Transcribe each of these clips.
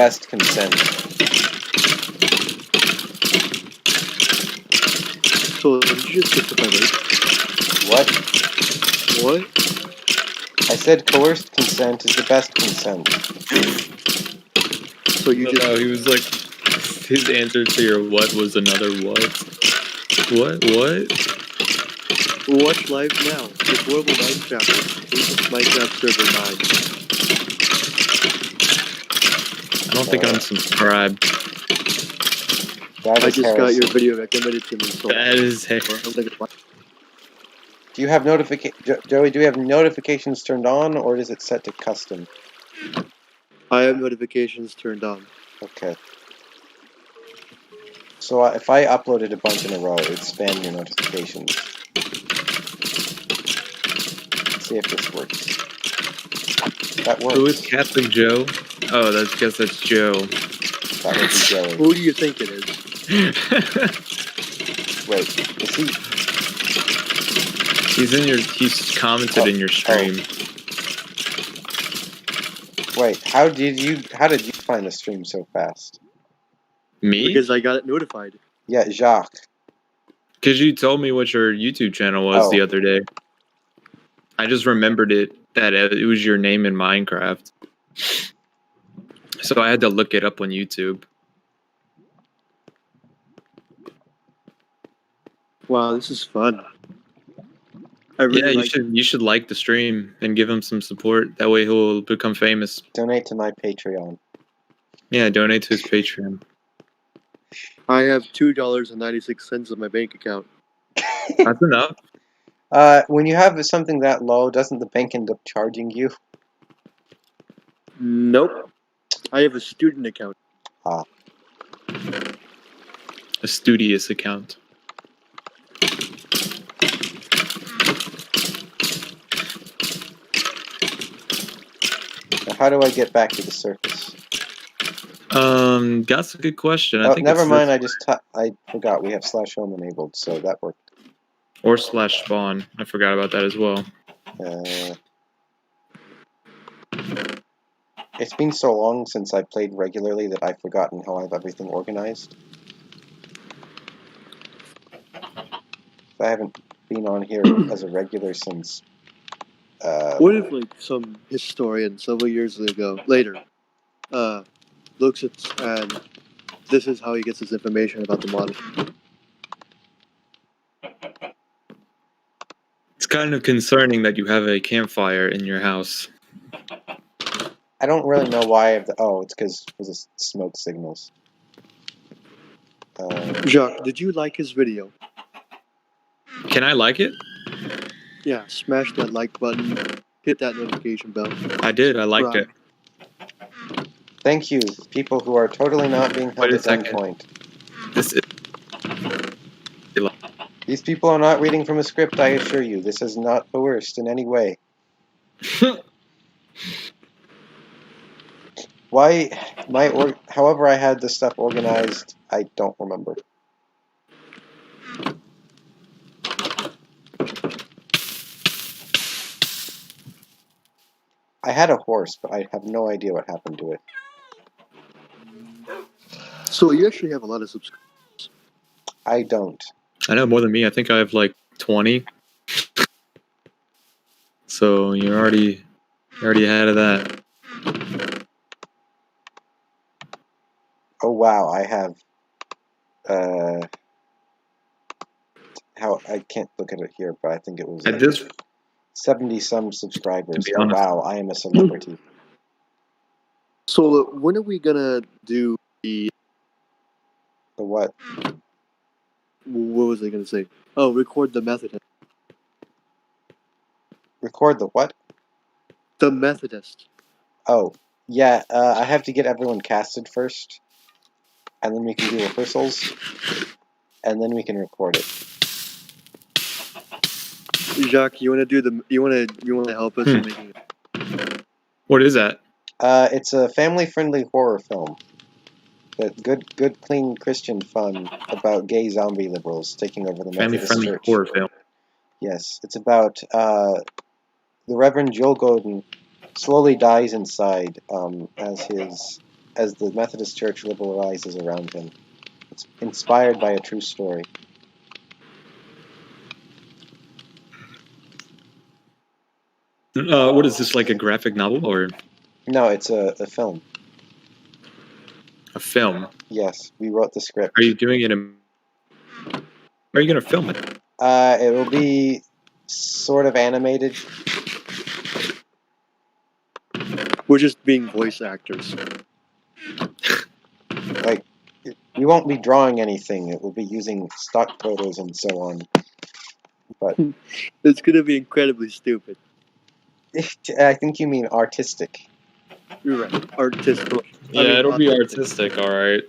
best consent? So did you just get my rape? What? What? I said coerced consent is the best consent. So you just... No, he was like, his answer to your what was another what? What? Watch live now. The Global Minecraft. Minecraft server 9. I don't think I'm subscribed. That I is just got heresy. your video recommended to me, so... That is Do you have Joey, do we have notifications turned on, or is it set to custom? I have notifications turned on. Okay. So if I uploaded a bunch in a row, it would spam your notifications. Let's see if this works. That works. Who is Catholic Joe? Oh, I guess that's Joe. That would be Joey. Who do you think it is? Wait, is he... He's commented in your stream. Wait, how did you find the stream so fast? Me? Because I got it notified. Yeah, Jacques. Because you told me what your YouTube channel was the other day. I just remembered that it was your name in Minecraft. So I had to look it up on YouTube. Wow, this is fun. Really you should like the stream and give him some support. That way he'll become famous. Donate to my Patreon. Yeah, donate to his Patreon. I have $2.96 in my bank account. That's enough. When you have something that low, doesn't the bank end up charging you? Nope. I have a student account. Ah. A studious account. Now, how do I get back to the surface? That's a good question. Oh, I think never mind. I forgot we have /home enabled, so that worked. Or /spawn. I forgot about that as well. It's been so long since I played regularly that I've forgotten how I have everything organized. I haven't been on here as a regular since... what if, like, some historian several years later looks at and this is how he gets his information about the model? It's kind of concerning that you have a campfire in your house. I don't really know why I have the... Oh, it's because of the smoke signals. Jacques, did you like his video? Can I like it? Yeah, smash that like button, hit that notification bell. I did, I liked it. Thank you, people who are totally not being held at gunpoint. These people are not reading from a script, I assure you. This is not coerced in any way. However I had this stuff organized, I don't remember. I had a horse, but I have no idea what happened to it. So you actually have a lot of subscribers. I don't. I know more than me. I think I have like 20. So you're already ahead of that. Oh wow, I have I can't look at it here, but I think it was At this 70-some subscribers. be Oh honest. wow, I am a celebrity. So when are we gonna do the what? What was I gonna say? Oh, record the Methodist. Record the what? The Methodist. Oh, yeah, I have to get everyone casted first. And then we can do rehearsals. And then we can record it. Jacques, you wanna do the you wanna help us in making it? What is that? It's a family-friendly horror film. But good, clean Christian fun about gay zombie liberals taking over the Methodist Family-friendly church. horror film. Yes, it's about the Reverend Joel Godin slowly dies inside as his as the Methodist Church liberalizes around him. It's inspired by a true story. What is this, like a graphic novel or No, it's a film. a film? Yes, we wrote the script. Are you doing it in... Are you going to film it? It will be sort of animated. We're just being voice actors. Like, we won't be drawing anything. It will be using stock photos and so on. But it's gonna be incredibly stupid. I think you mean artistic. You're right. Artistic. Yeah, it'll be artistic, all right.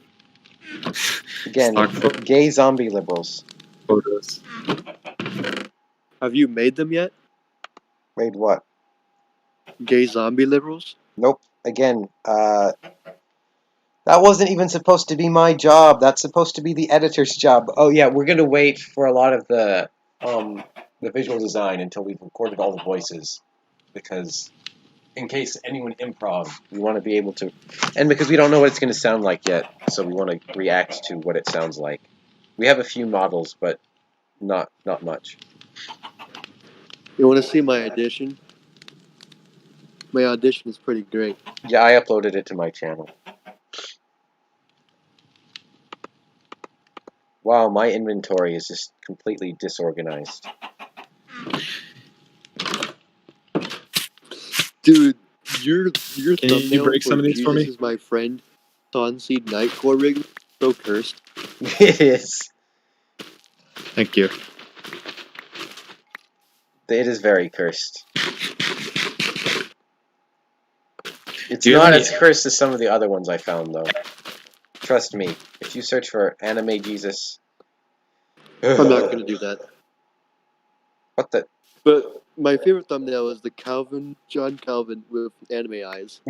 Again, Stock gay zombie liberals. photos. Have you made them yet? Made what? Gay zombie liberals? Nope. Again, that wasn't even supposed to be my job. That's supposed to be the editor's job. Oh yeah, we're gonna wait for a lot of the visual design until we've recorded all the voices, because in case anyone improv, we want to be able to, and because we don't know what it's going to sound like yet, so we want to react to what it sounds like. We have a few models, but not much. You want to see my audition? My audition is pretty great. Yeah, I uploaded it to my channel. Wow, my inventory is just completely disorganized. Dude, your Can thumbnail you break some of these Jesus for me? is my friend Sunseed Nightcore rig so cursed. It is. Thank you. It is very cursed. It's Do you have not any- as cursed as some of the other ones I found, though. Trust me, if you search for anime Jesus... I'm not gonna do that. What the... But my favorite thumbnail is the John Calvin with anime eyes.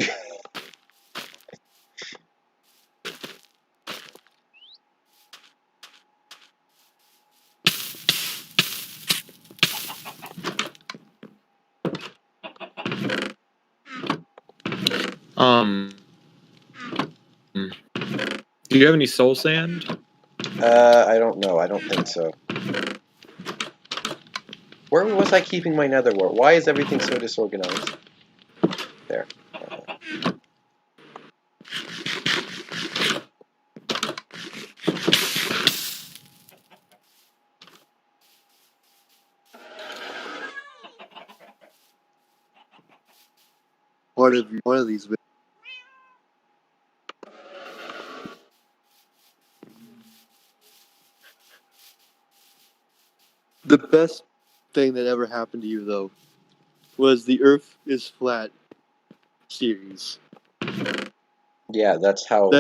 Do you have any soul sand? I don't know. I don't think so. Where was I keeping my nether wart? Why is everything so disorganized? There. One of these. The best thing that ever happened to you, though, was the Earth is Flat series. Yeah, that's how...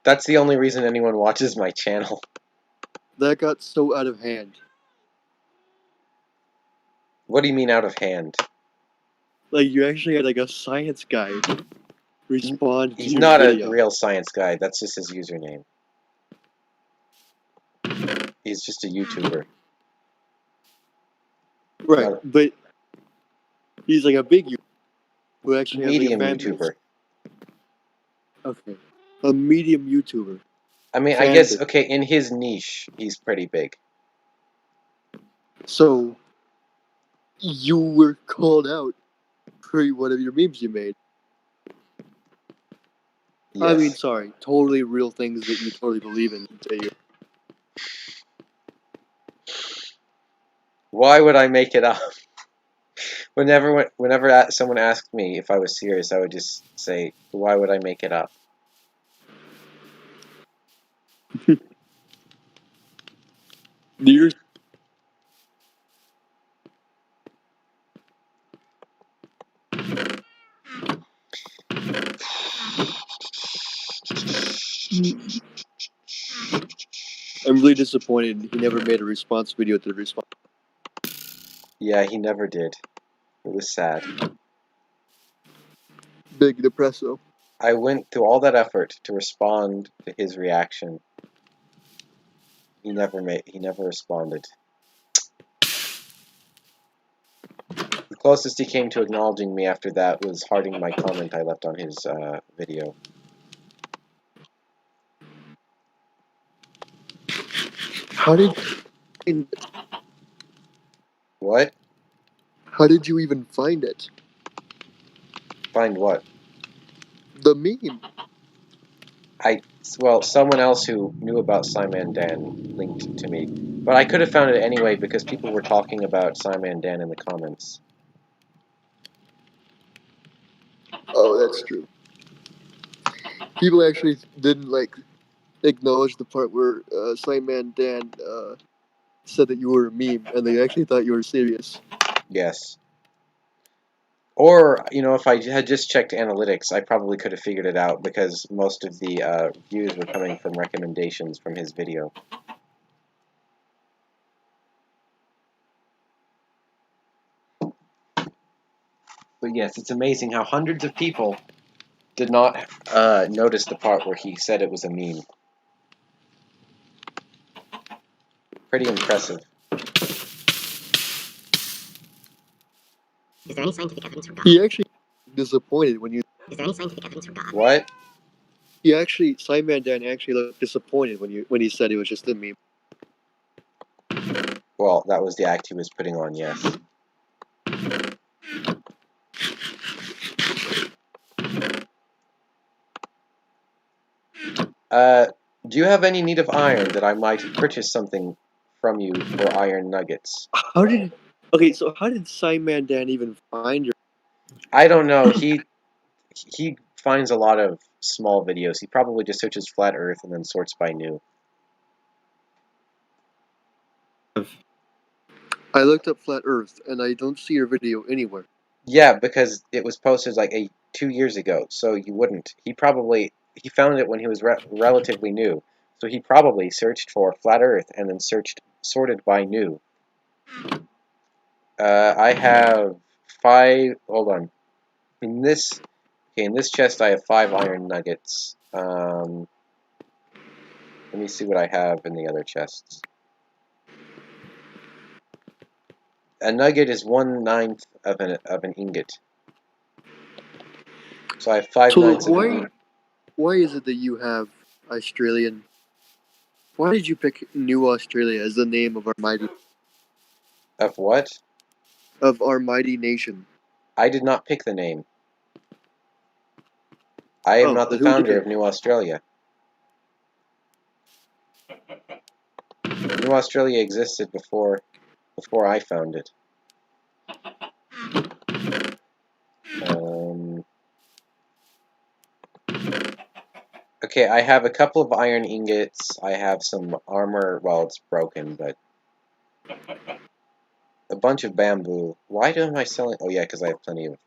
That's the only reason anyone watches my channel. That got so out of hand. What do you mean out of hand? Like, you actually had, like, a science guy respond to He's your not video. a real science guy. That's just his username. He's just a YouTuber. Right, but he's like a big YouTuber who actually medium has like a fan YouTuber. base. Okay, a medium YouTuber. I mean, I guess, okay, in his niche, he's pretty big. So, you were called out for one of your memes you made. Yes. I mean, sorry, totally real things that you totally believe in. Why would I make it up? Whenever someone asked me if I was serious, I would just say, why would I make it up? You're I'm really disappointed he never made a response video to the response. Yeah, he never did. It was sad. Big depresso. I went through all that effort to respond to his reaction. He never responded. The closest he came to acknowledging me after that was hearting my comment I left on his video. How did What? How did you even find it? Find what? The meme. Well, someone else who knew about Simon Dan linked to me. But I could have found it anyway because people were talking about Simon Dan in the comments. Oh, that's true. People actually didn't acknowledge the part where Simon Dan said that you were a meme, and they actually thought you were serious. Yes. Or, if I had just checked analytics, I probably could have figured it out because most of the views were coming from recommendations from his video. But yes, it's amazing how hundreds of people did not notice the part where he said it was a meme. Pretty impressive. Is there any scientific evidence for God? He actually disappointed when you. Is there any scientific evidence for God? What? Simon Dan actually looked disappointed when he said it was just a meme. Well, that was the act he was putting on, yes. Do you have any need of iron that I might purchase something from you for iron nuggets? How did Simon Dan even find your? I don't know. He finds a lot of small videos. He probably just searches flat Earth and then sorts by new. I looked up flat Earth and I don't see your video anywhere. Yeah, because it was posted like 2 years ago, so you wouldn't. He found it when he was relatively new, so he probably searched for flat Earth and then sorted by new. I have 5. Hold on. In this chest, I have 5 iron nuggets. Let me see what I have in the other chests. A nugget is 1/9 of an ingot. So I have 5/9 of an ingot. Why is it that you have Australian? Why did you pick New Australia as the name of our mighty? Of what? Of our mighty nation. I did not pick the name. I am not the founder of New Australia. New Australia existed before I found it. Okay, I have a couple of iron ingots. I have some armor. Well, it's broken, but a bunch of bamboo. Why am I selling? Oh yeah, because I have plenty of.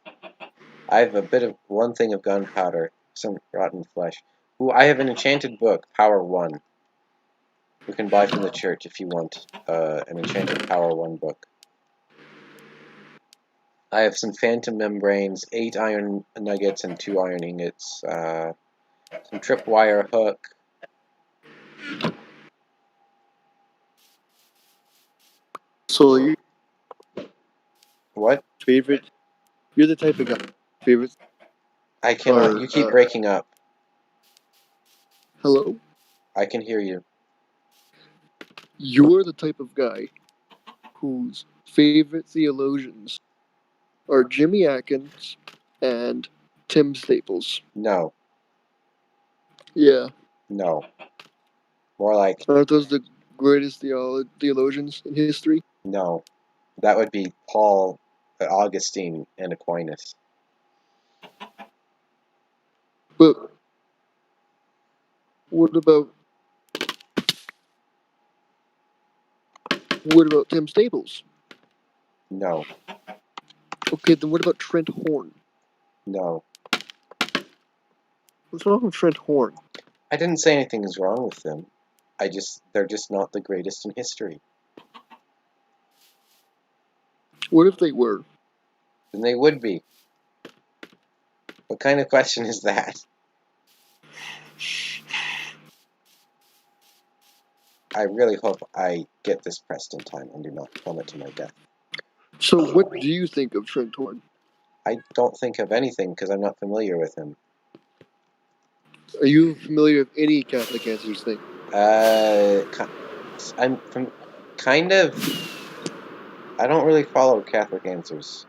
I have one thing of gunpowder, some rotten flesh. Ooh, I have an enchanted book, Power 1. You can buy from the church if you want an enchanted Power 1 book. I have some phantom membranes, 8 iron nuggets and 2 iron ingots, some tripwire hook. So you What? favorite? You're the type of guy. Favorite? I cannot. You keep breaking up. Hello? I can hear you. You're the type of guy whose favorite theologians are Jimmy Atkins and Tim Staples. No. Yeah. No. More like... Aren't those the greatest theologians in history? No. That would be Paul, Augustine, and Aquinas. But what about Tim Staples? No. Okay, then what about Trent Horn? No. What's wrong with Trent Horn? I didn't say anything is wrong with them. They're just not the greatest in history. What if they were? Then they would be. What kind of question is that? I really hope I get this pressed in time and do not plummet to my death. So what do you think of Trent Horn? I don't think of anything because I'm not familiar with him. Are you familiar with any Catholic Answers thing? I'm from kind of. I don't really follow Catholic Answers.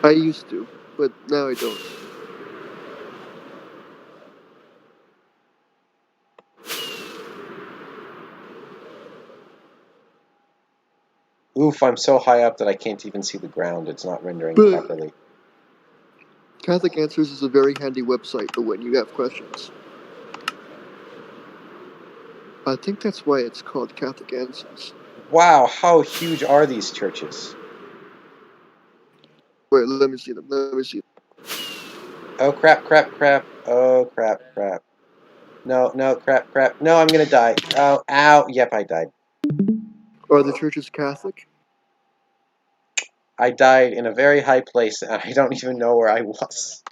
I used to, but now I don't. Oof, I'm so high up that I can't even see the ground. It's not rendering But properly. Catholic Answers is a very handy website for when you have questions. I think that's why it's called Catholic Answers. Wow, how huge are these churches? Wait, let me see them. Let me see them. Oh crap, crap, crap. Oh crap, crap. No, no, crap, crap. No, I'm gonna die. Oh, ow. Yep, I died. Are the churches Catholic? I died in a very high place and I don't even know where I was.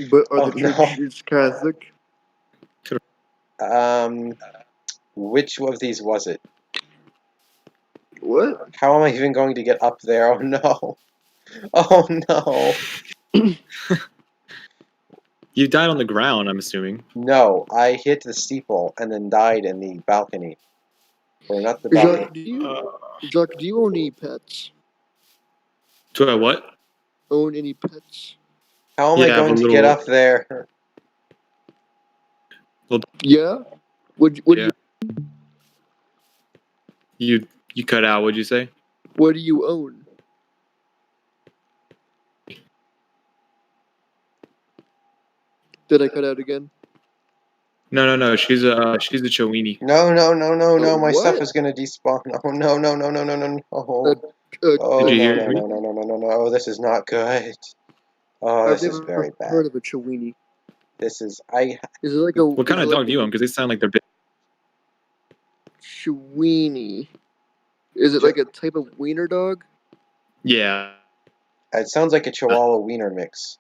But are Oh the no. churches Catholic? Which of these was it? What? How am I even going to get up there? Oh no. Oh no. You died on the ground, I'm assuming. No, I hit the steeple and then died in the balcony. Or not the balcony. Jacques, do you own any pets? Do I what? Own any pets? How am I Yeah, I have going a to get little. up there? Yeah? What Yeah. You cut out. What'd you say? What do you own? Did I cut out again? No. She's a Chowini. No, no, no, no, no. Oh, My stuff what? is gonna despawn. Oh no, no, no, no, no, no, no. Uh, Oh Did you no, hear no, me? no, no, no, no, no, no. Oh, this is not good. Oh, I've this is very never bad. heard of a Chowini. This is Is it like a What kind of dog do you own? Because they sound like they're big. Chowini? Is it like a type of wiener dog? Yeah. It sounds like a Chihuahua Wiener mix.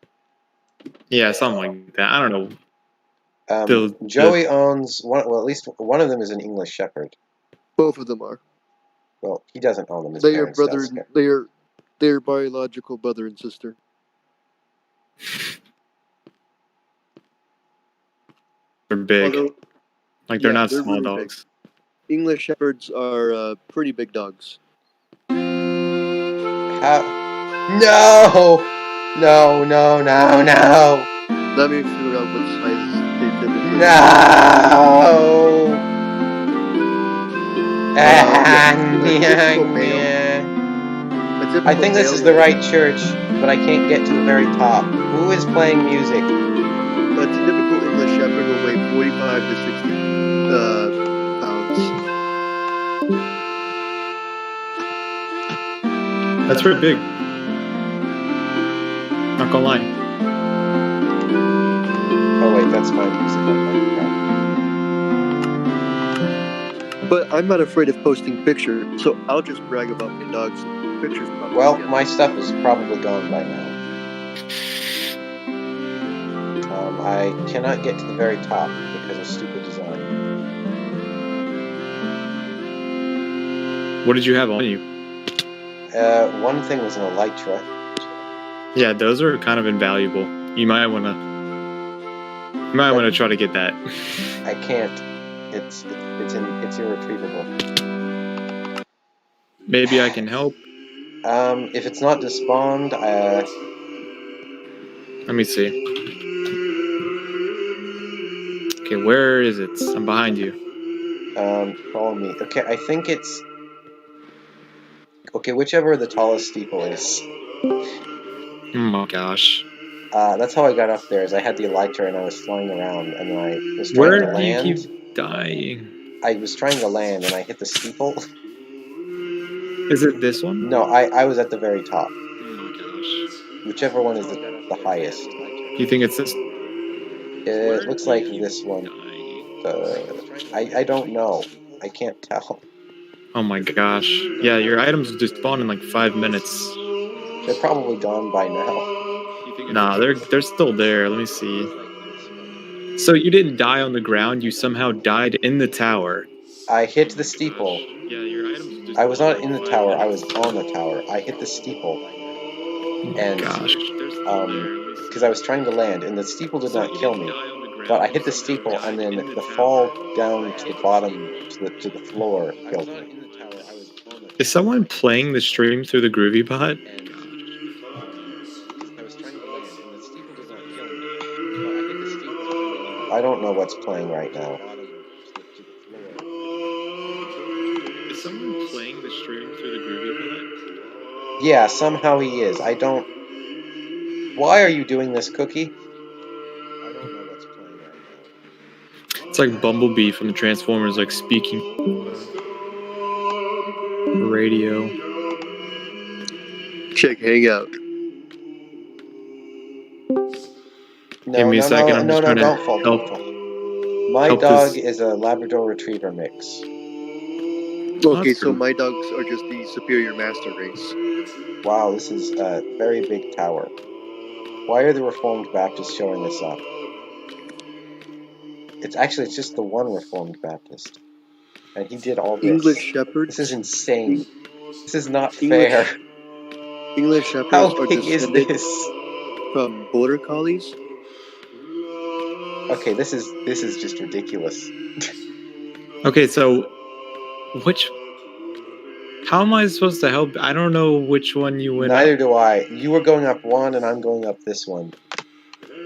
Yeah, something like that. I don't know. Joey owns one. Well, at least one of them is an English Shepherd. Both of them are. Well, he doesn't own them. His They are parents brother. does. They are biological brother and sister. They're big. Although, Like they're yeah, not they're small really dogs. English Shepherds are pretty big dogs. How? No! No, no, no, no! Let me figure out what size they typically No! Yeah, a typical male. A typical I think this male is the will- right church, but I can't get to the very top. Who is playing music? A typical English Shepherd will weigh 45 to 60 pounds. That's pretty big. Not gonna lie. Oh wait, that's my music. Oh my god. But I'm not afraid of posting pictures, so I'll just brag about my dogs and pictures. Well, my stuff is probably gone by now. I cannot get to the very top because of stupid design. What did you have on you? One thing was an elytra. Yeah, those are kind of invaluable. You might wanna try to get that. I can't. It's irretrievable. Maybe I can help. If it's not despawned, Let me see. Okay, where is it? I'm behind you. follow me. Okay, I think it's... Okay, whichever the tallest steeple is. Oh my gosh. That's how I got up there, is I had the elytra and I was flying around, and then I was trying Where to do land. you keep dying? I was trying to land and I hit the steeple. Is it this one? No, I was at the very top. Oh my gosh. Whichever one is the highest. You think it's this? It looks like this one. I don't know. I can't tell. Oh my gosh. Yeah, your items just spawn in like 5 minutes. They're probably gone by now. Nah, they're still there. Let me see. So you didn't die on the ground, you somehow died in the tower. I hit the steeple. Yeah, your items just I was spawn not in the 5 tower, I minutes. was on the tower. I hit the steeple. Oh my And gosh. because I was trying to land, and the steeple did not kill me. but I hit the steeple, and then the fall down to the bottom, to the floor, killed me. Is someone playing the stream through the Groovy Bot? I don't know what's playing right now. Is someone playing the stream through the Groovy Bot? Yeah, somehow he is. I don't... Why are you doing this, Cookie? I don't know what's playing right now. It's like Bumblebee from the Transformers, like speaking radio. Check Hangout. No, Give me a second. I'm just trying to don't fall. My help dog this. is a Labrador Retriever mix. Okay, That's so cool. my dogs are just the superior master race. Wow, this is a very big tower. Why are the Reformed Baptists showing this up? It's just the one Reformed Baptist. And he did all this. English Shepherds. This is insane. This is not fair. English Shepherds How are big is descended this? from Border Collies. Okay, this is just ridiculous. Okay, so how am I supposed to help? I don't know which one you went Neither up. do I. You were going up one, and I'm going up this one.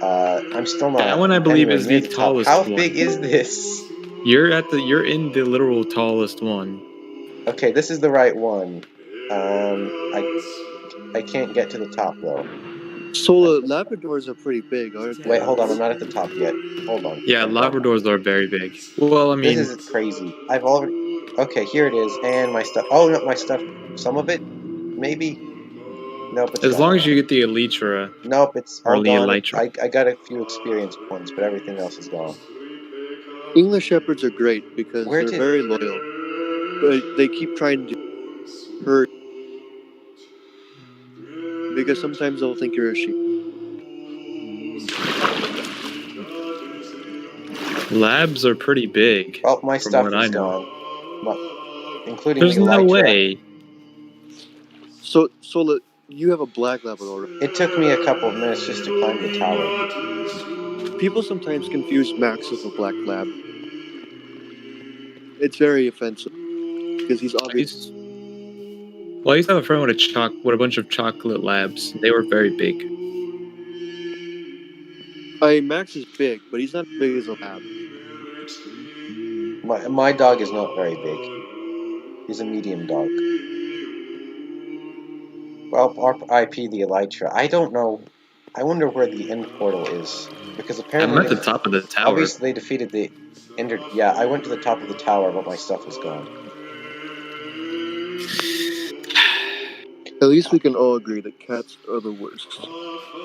I'm still not. That one I believe anywhere is near the top. tallest How one. big is this? You're in the literal tallest one. Okay, this is the right one. I can't get to the top though. So Labradors are pretty big, aren't they? Wait, hold on. I'm not at the top yet. Hold on. Yeah, Labradors are very big. Well, I mean, This is crazy. I've already. Okay, here it is, and my stuff. Oh no, my stuff. Some of it, maybe. Nope, it's as gone. long as you get the Elytra. Nope, it's Or all gone. Elytra. I got a few experience points, but everything else is gone. English Shepherds are great because they're very loyal, but they keep trying to hurt because sometimes they'll think you're a sheep. Labs are pretty big. Oh, my from stuff what is I know. gone. Including There's the no Elytra. way. So you have a black Labrador. It took me a couple of minutes just to climb the tower. People sometimes confuse Max with a black lab. It's very offensive because he's obvious. Well, I used to have a friend with a bunch of chocolate labs. They were very big. Max is big, but he's not as big as a lab. My dog is not very big. He's a medium dog. Well, RIP the Elytra. I don't know. I wonder where the end portal is. Because apparently... I'm at the top of the tower. Obviously they defeated the... Yeah, I went to the top of the tower, but my stuff was gone. At least we can all agree that cats are the worst.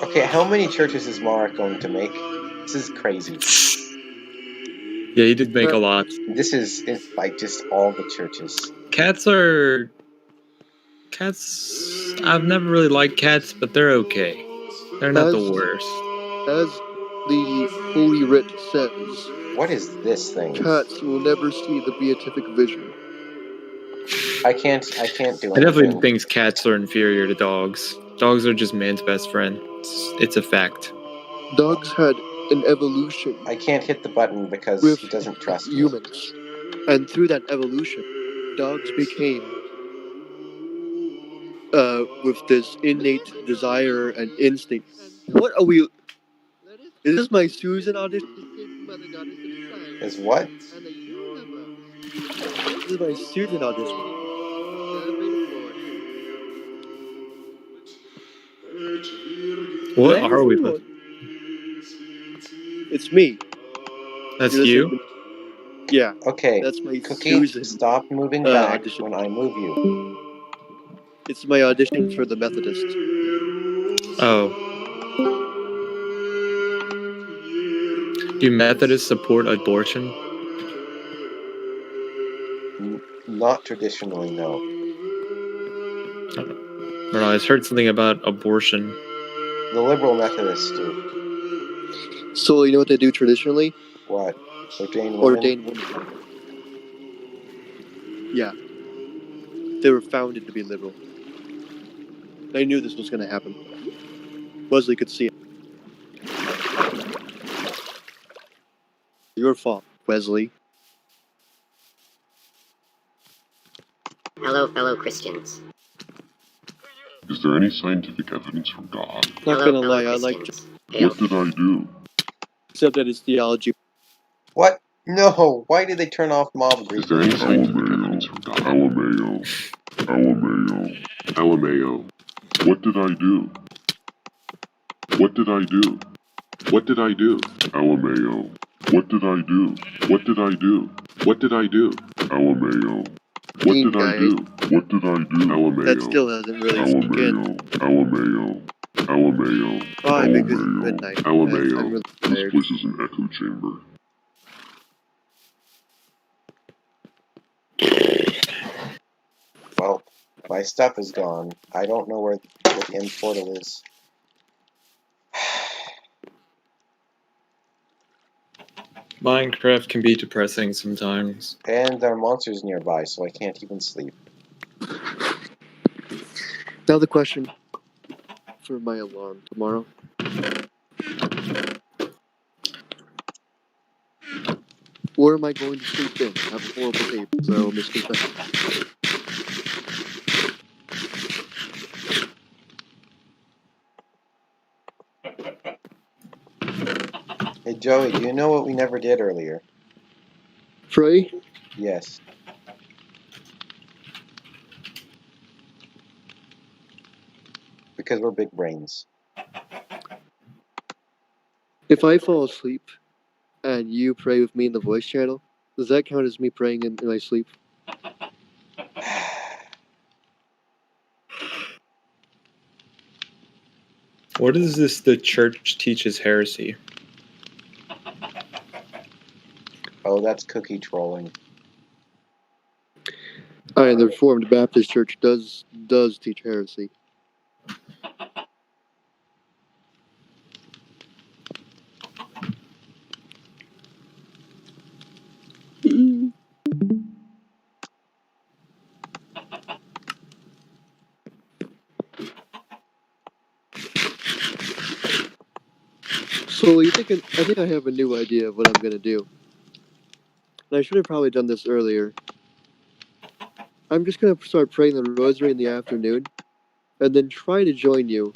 Okay, how many churches is Mark going to make? This is crazy. Yeah, he did make a lot. This is like just all the churches. Cats. I've never really liked cats, but they're okay. They're not the worst. As the Holy Writ says, what is this thing? Cats will never see the beatific vision. I can't do anything. I definitely think cats are inferior to dogs. Dogs are just man's best friend. It's a fact. Dogs had an evolution. I can't hit the button because he doesn't trust humans. And through that evolution, dogs became with this innate desire and instinct. What are we? Is this my Susan audition? Is what? This is my Susan audition. What are we? It's me. That's you? Yeah. Okay. That's my Cookie, Susan. stop moving back audition. when I move you. It's my audition for the Methodist. Oh. Do Methodists support abortion? Not traditionally, no. I don't know, I heard something about abortion. The liberal Methodists do. So you know what they do traditionally? What? Ordain women? Ordain women. Yeah. They were founded to be liberal. I knew this was going to happen. Wesley could see it. your fault, Wesley. Hello, fellow Christians. Is there any scientific evidence from God? Not Hello, gonna fellow lie, I like Christians. What did I do? except that his theology. What? No. Why did they turn off mob Is there any greeting? scientific evidence from God? LMAO. LMAO. LMAO. What did I do? What did I do? What did I do? LMAO. What did I do? What did I do? What did I do? LMAO. What Mean did I guy. do? What did I do? LMAO. That still hasn't really sunk in. LMAO. LMAO. Why? Because it's LMAO. midnight. LMAO. I'm really This tired. place is an echo chamber. Well, my stuff is gone. I don't know where the end portal is. Minecraft can be depressing sometimes. And there are monsters nearby, so I can't even sleep. Now the question for my alarm tomorrow. Where am I going to sleep in? I have a horrible tape, so I will misconfess. Hey, Joey, do you know what we never did earlier? Pray? Yes. Because we're big brains. If I fall asleep and you pray with me in the voice channel, does that count as me praying in my sleep? What is this? The church teaches heresy. Oh, that's cookie trolling. And the Reformed Baptist Church does teach heresy. So I think I have a new idea of what I'm gonna do. And I should have probably done this earlier. I'm just gonna start praying the rosary in the afternoon, and then try to join you,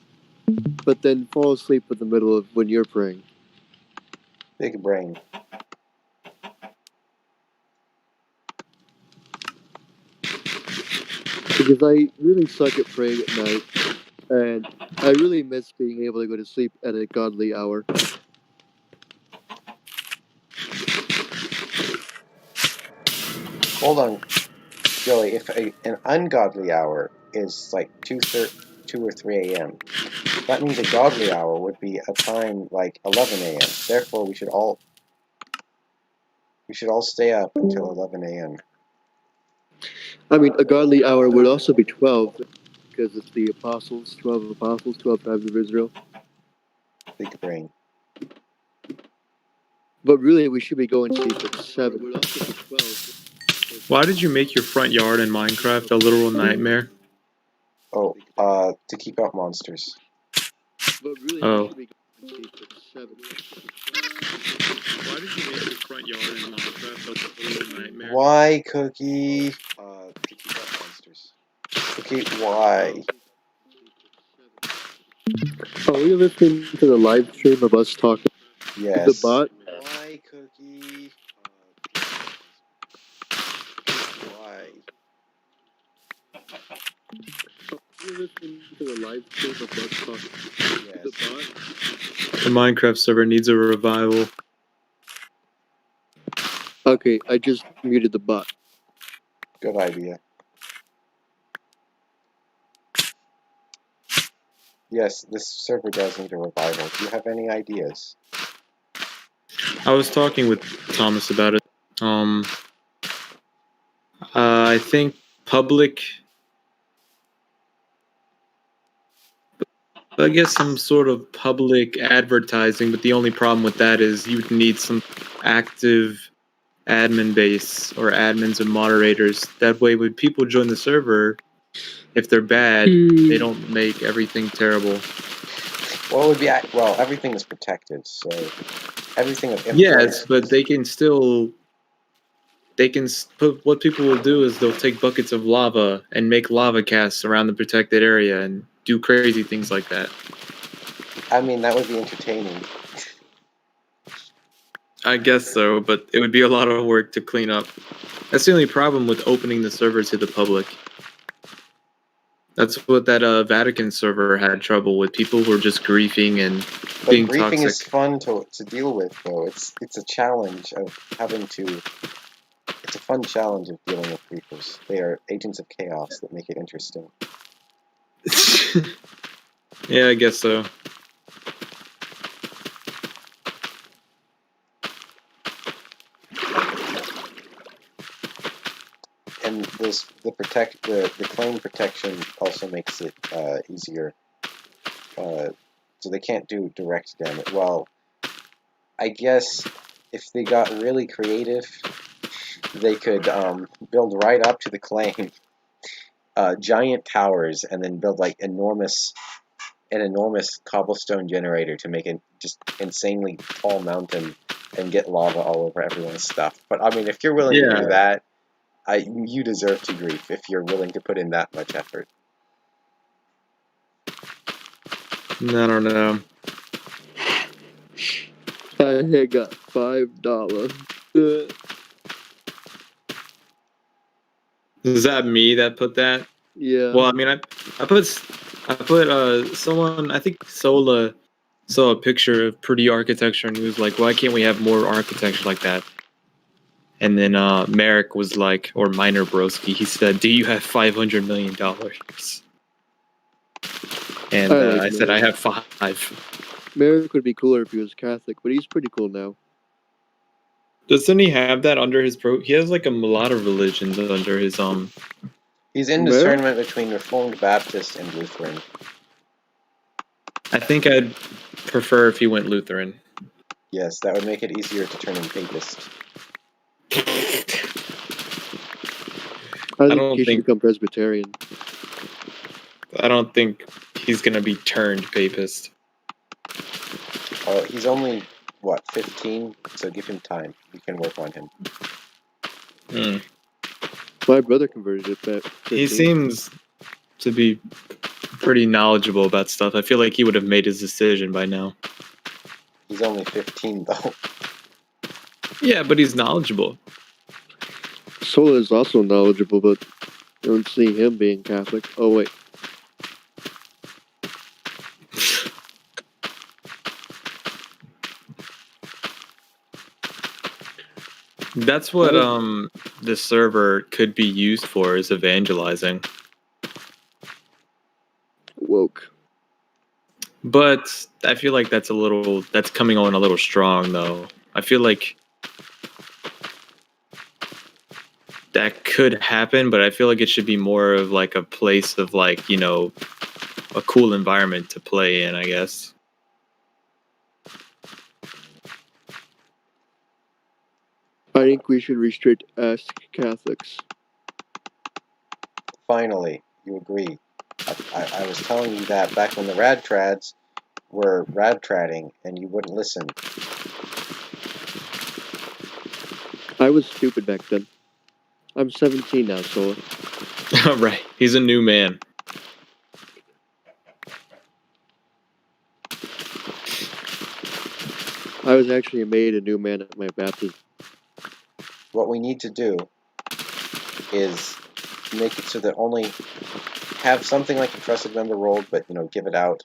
but then fall asleep in the middle of when you're praying. Big brain. Because I really suck at praying at night, and I really miss being able to go to sleep at a godly hour. Hold on, Joey. If an ungodly hour is like 2 or 3 a.m., that means a godly hour would be a time like 11 a.m. Therefore, we should all stay up until 11 a.m. I mean, a godly hour would also be 12, because it's the apostles, 12 apostles, 12 tribes of Israel. Big brain. But really, we should be going to sleep at 7. It would also be 12. Why did you make your front yard in Minecraft a literal nightmare? Oh, to keep out monsters. But really, Oh. we should be going to sleep at 7. Why did you make your front yard in Minecraft a literal nightmare? Why, Cookie? To keep out monsters. Cookie, why? Are we listening to the live stream of us talking Yes. to the bot? Why, Cookie? Why? Are we listening to the live stream of us talking to the Yes. bot? The Minecraft server needs a revival. Okay, I just muted the bot. Good idea. Yes, this server does need a revival. Do you have any ideas? I was talking with Thomas about it. I think public, I guess some sort of public advertising, but the only problem with that is you'd need some active admin base or admins and moderators. That way, when people join the server, if they're bad, they don't make everything terrible. Well, it would be well, everything is protected, so everything of Yes, importance. but they can still. What people will do is they'll take buckets of lava and make lava casts around the protected area and do crazy things like that. I mean, that would be entertaining. I guess so, but it would be a lot of work to clean up. That's the only problem with opening the server to the public. That's what that Vatican server had trouble with. People were just griefing and But being griefing toxic. is fun to deal with, though. It's a challenge of having to. It's a fun challenge of dealing with griefers. They are agents of chaos that make it interesting. Yeah, I guess so. And the claim protection also makes it easier. So they can't do direct damage. Well, I guess if they got really creative, they could build right up to the claim giant towers and then build like an enormous cobblestone generator to make it just insanely tall mountain and get lava all over everyone's stuff. But I mean, if you're willing to do that, you deserve to grief if you're willing to put in that much effort. I don't know. I got $5. Is that me that put that? Yeah. Well, I mean, I put someone, I think Sola saw a picture of pretty architecture and he was like, why can't we have more architecture like that? And then Merrick was like, or Minor Broski, he said, do you have $500 million? And I said, I have 5. Merrick would be cooler if he was Catholic, but he's pretty cool now. Doesn't he have that under his He has like a lot of religions under his He's in discernment between Reformed Baptist and Lutheran. I think I'd prefer if he went Lutheran. Yes, that would make it easier to turn him Papist. I think he should become Presbyterian. I don't think he's gonna be turned Papist. He's only, 15? So give him time. We can work on him. My brother converted it back. 15. He seems to be pretty knowledgeable about stuff. I feel like he would have made his decision by now. He's only 15, though. Yeah, but he's knowledgeable. Sola is also knowledgeable, but I don't see him being Catholic. Oh, wait. That's what the server could be used for, is evangelizing. Woke. But I feel like that's coming on a little strong, though. I feel like that could happen, but I feel like it should be more of like a place of like, a cool environment to play in, I guess. I think we should restrict Ask Catholics. Finally, you agree. I was telling you that back when the Radtrads were Radtradding, and you wouldn't listen. I was stupid back then. I'm 17 now, Sola. Right. He's a new man. I was actually made a new man at my baptism. What we need to do is make it so that only have something like a trusted member rolled, but give it out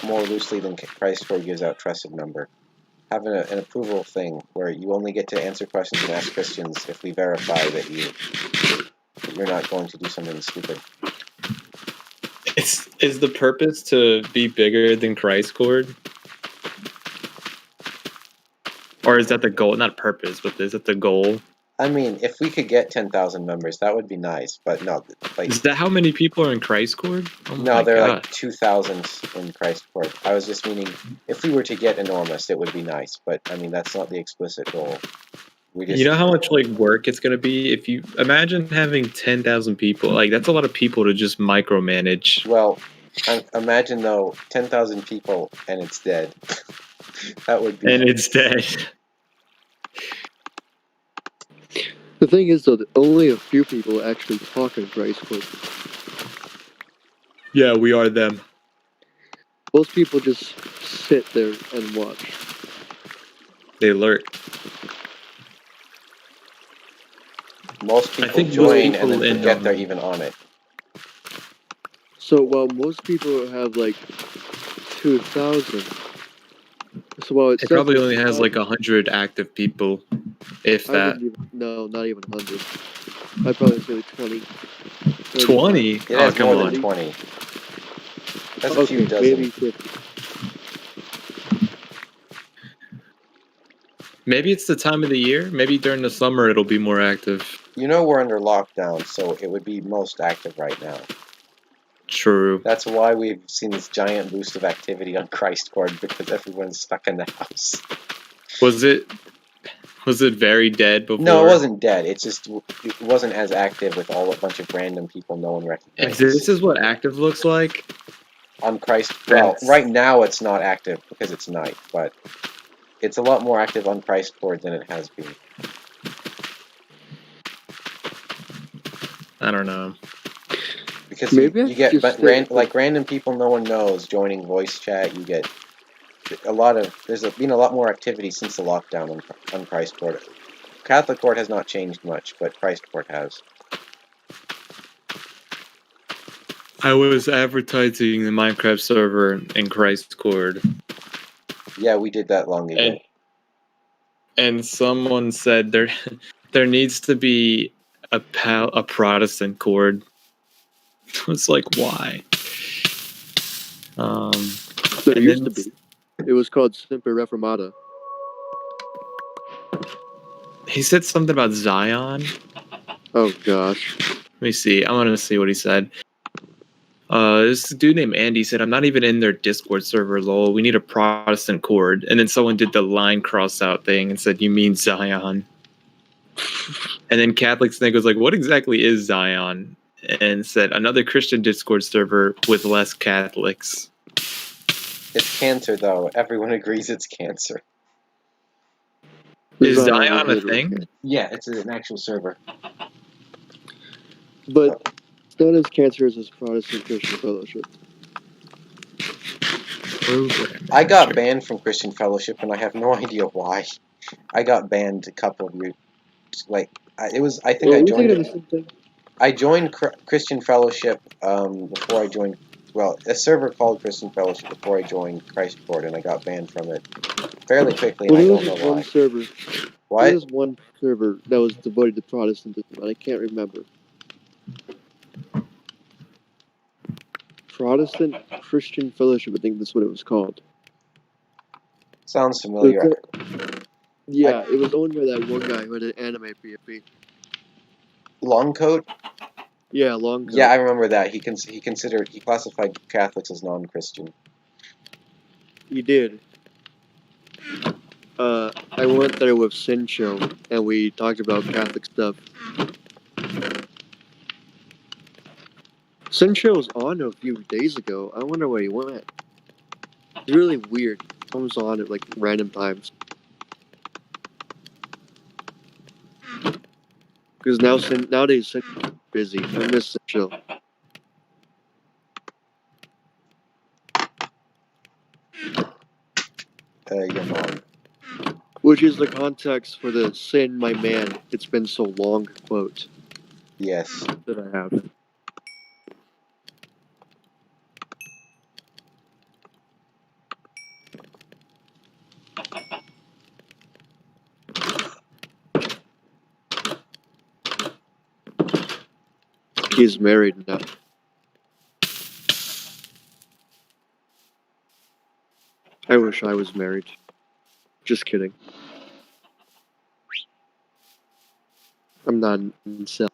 more loosely than Christ Core gives out trusted member. Have an approval thing where you only get to answer questions and ask Christians if we verify that you're not going to do something stupid. Is the purpose to be bigger than Christ Cord? Or is that the goal? Not purpose, but is it the goal? I mean, if we could get 10,000 members, that would be nice. But no, is that how many people are in Christ Cord? Oh no, there are like 2,000 in Christ Cord. I was just meaning, if we were to get enormous, it would be nice. But I mean, that's not the explicit goal. You know how much work it's gonna be if you imagine having 10,000 people. Like, that's a lot of people to just micromanage. Well, imagine though 10,000 people and it's dead. That would be. And it's dead. The thing is, though, that only a few people actually talk in Christ Court. Yeah, we are them. Most people just sit there and watch. They lurk. Most people think most join people and then end forget on they're them. even on it. So while most people have like 2,000, so while It says probably it's only has 1,000, like 100 active people, if I that. wouldn't even, no, not even 100. I'd probably say like 20. 30. 20? It Oh, has come more on. than 20. That's a Okay, few dozen. maybe 50. Maybe it's the time of the year. Maybe during the summer it'll be more active. You know we're under lockdown, so it would be most active right now. True. That's why we've seen this giant boost of activity on Christ Court, because everyone's stuck in the house. Was it very dead before? No, it wasn't dead. It's just it wasn't as active with a bunch of random people no one If recognizes. this is what active looks like, On Christ, well, That's- right now it's not active because it's night, but it's a lot more active on Christ Court than it has been. I don't know. Because Maybe I you get just say- random people no one knows joining voice chat. You get there's been a lot more activity since the lockdown on Christ Court. Catholic Court has not changed much, but Christ Court has. I was advertising the Minecraft server in Christ Court, Yeah, we did that long ago. and someone said there needs to be a Protestant chord. It's like, why? There and used then- to be. It was called Semper Reformata. He said something about Zion. Oh gosh. Let me see. I want to see what he said. This dude named Andy said, "I'm not even in their Discord server, lol. We need a Protestant chord." And then someone did the line cross out thing and said, "You mean Zion?" And then Catholic Snake was like, "What exactly is Zion?" And said, "Another Christian Discord server with less Catholics." It's cancer, though. Everyone agrees it's cancer. Is Zion Zion a literally thing? cancer. Yeah, it's an actual server. But it's not as cancerous as Protestant Christian Fellowship. I got banned from Christian Fellowship, and I have no idea why. I got banned a couple of years. I think Well, I we're thinking of joined. the same thing. I joined Christian Fellowship before I joined. Well, a server called Christian Fellowship before I joined Christ Court, and I got banned from it fairly quickly, and Well, I there don't was know just one why. server. There What? was one server that was devoted to Protestantism, and I can't remember. Protestant Christian Fellowship, I think that's what it was called. Sounds familiar. Yeah, it was owned by that one guy who had an anime PFP. Longcoat? Yeah, long coat. Yeah, I remember that. He classified Catholics as non-Christian. He did. I went there with Sincho, and we talked about Catholic stuff. Sincho was on a few days ago. I wonder where he went. It's really weird. He comes on at like random times. Because nowadays Sincho's busy. I miss Sincho. Your mom. Which is the context for the "Sin, my man, it's been so long" quote Yes. that I have. He's married now. I wish I was married. Just kidding. I'm not an incel.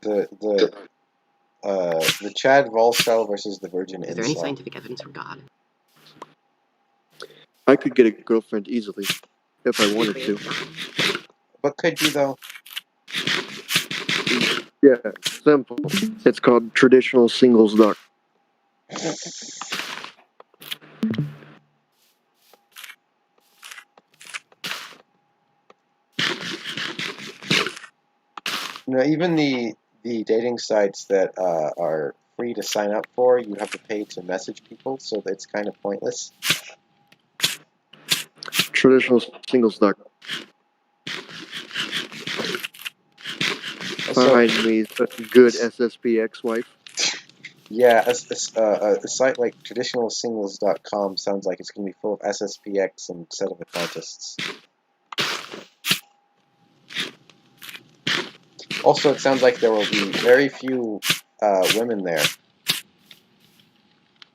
The Chad Volcel versus the Virgin Is there any Incel. scientific evidence for God? I could get a girlfriend easily if I wanted to. But could you though? Yeah, simple. It's called traditional singles doc. Even the dating sites that are free to sign up for, you have to pay to message people, so it's kind of pointless. Traditional singles doc. So, Find me a good SSPX wife. yeah, a site like traditionalsingles.com sounds like it's going to be full of SSPX and settlement contests. Also, it sounds like there will be very few women there.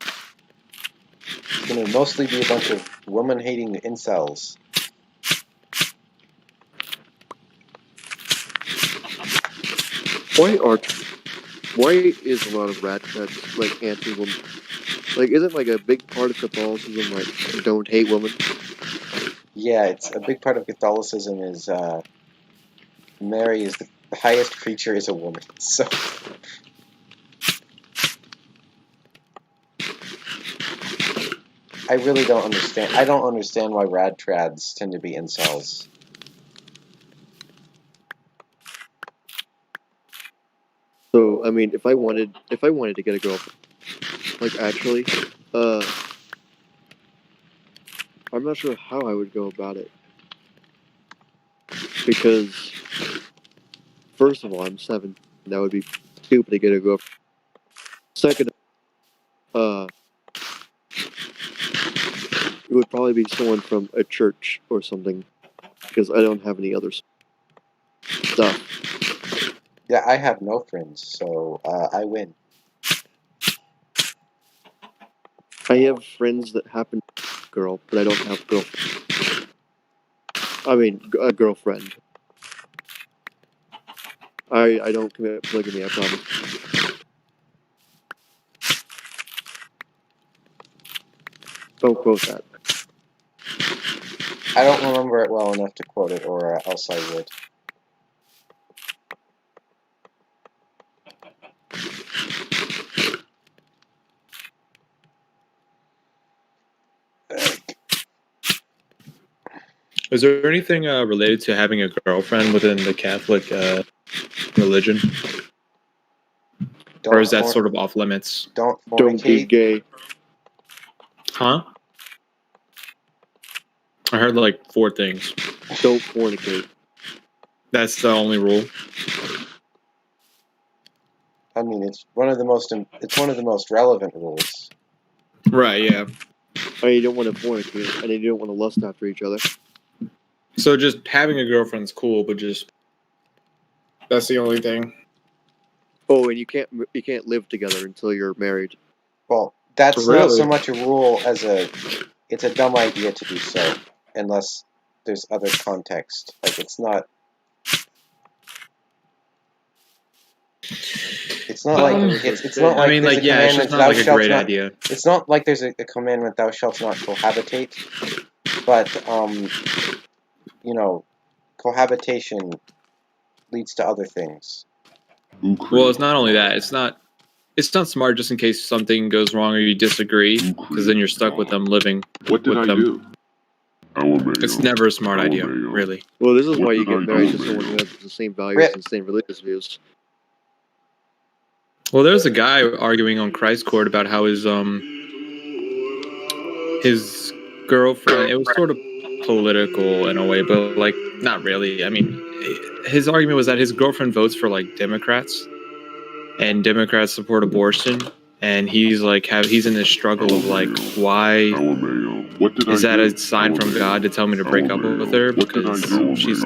It's going to mostly be a bunch of woman-hating incels. Why is a lot of rad that's like anti-woman? Like, isn't like a big part of Catholicism like don't hate women? Yeah, it's a big part of Catholicism is Mary is the highest creature is a woman. So I really don't understand. I don't understand why rad trads tend to be incels. So I mean, if I wanted to get a girlfriend, like actually, I'm not sure how I would go about it because first of all, I'm 7. That would be stupid to get a girlfriend. Second, it would probably be someone from a church or something because I don't have any other stuff. Yeah, I have no friends, so I win. I have friends that happen to be a girl, but I don't have a girlfriend. I mean, a girlfriend. I don't commit polygamy, I promise. Don't quote that. I don't remember it well enough to quote it, or else I would. Is there anything related to having a girlfriend within the Catholic religion? Or is that sort of off limits? Don't Don't be fornicate. gay. Huh? I heard like 4 things. Don't fornicate. That's the only rule. I mean, it's one of the most relevant rules. Right, yeah. I mean, you don't want to fornicate, and you don't want to lust after each other. So just having a girlfriend's cool, but just that's the only thing. Oh, and you can't live together until you're married. Well, that's Really? not so much a rule as it's a dumb idea to do so, unless there's other context. Like it's not like it's not like I mean, there's like, a yeah, it's commandment just not thou like a shalt great not. idea. It's not like there's a commandment thou shalt not cohabitate, but cohabitation leads to other things. Well, it's not only that. It's not smart just in case something goes wrong or you disagree, because then you're stuck with them living What did with I them. do? It's never a smart idea, really. Well, this is What why you did I get married do, to someone who man? has the same values and same religious views. Well, there's a guy arguing on Christ Court about how his girlfriend. It was sort of political in a way, but like not really. I mean, his argument was that his girlfriend votes for like Democrats, and Democrats support abortion, and he's like he's in this struggle of like why is that a sign from God to tell me to break up with her because she's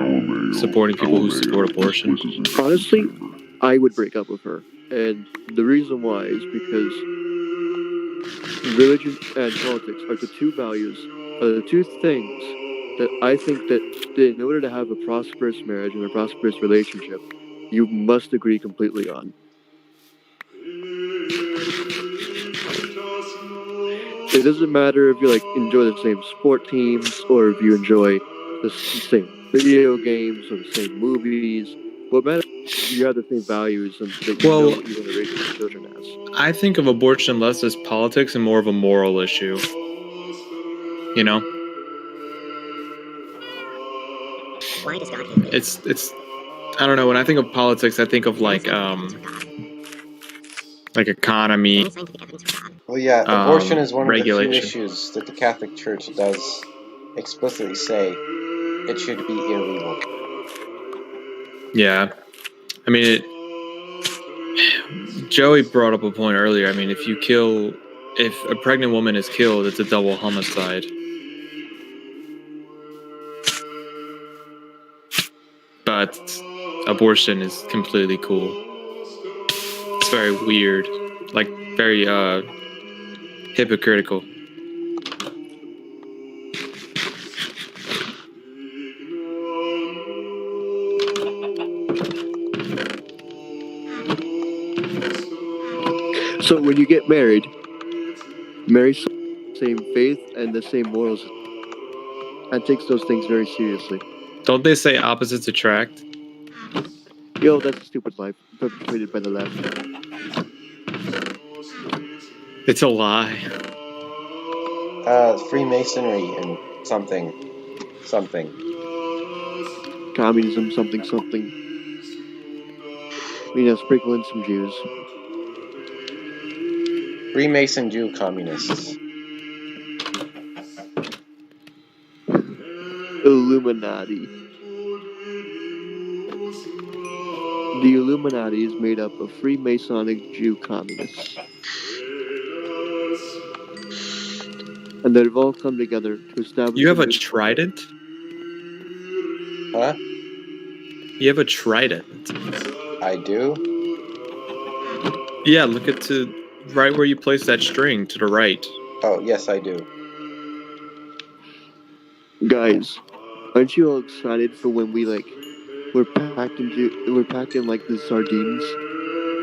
supporting people who support abortion? Honestly, I would break up with her, and the reason why is because religion and politics are the two values, are the two things that I think that in order to have a prosperous marriage and a prosperous relationship, you must agree completely on. It doesn't matter if you like enjoy the same sport teams or if you enjoy the same video games or the same movies. What matters is you have the same values and that you know what you want to raise your children as. I think of abortion less as politics and more of a moral issue. You know? Why does God hate me? It's I don't know. When I think of politics, I think of like economy, Any scientific evidence for God. Well, yeah, abortion is one of the few regulation. issues that the Catholic Church does explicitly say it should be illegal. Yeah, I mean, Joey brought up a point earlier. I mean, if a pregnant woman is killed, it's a double homicide. But abortion is completely cool. It's very weird, like very hypocritical. So when you get marry the same faith and the same morals, and takes those things very seriously. Don't they say opposites attract? Yo, that's a stupid lie perpetrated by the left. It's a lie. Freemasonry and something. Communism, something. Sprinkle in some Jews. Freemason Jew communists. Illuminati. The Illuminati is made up of Freemasonic Jew communists. And they've all come together to establish. You have a trident? Huh? You have a trident. I do? Yeah, look at right where you place that string to the right. Oh, yes, I do. Guys, aren't you all excited for when we're packed in like the sardines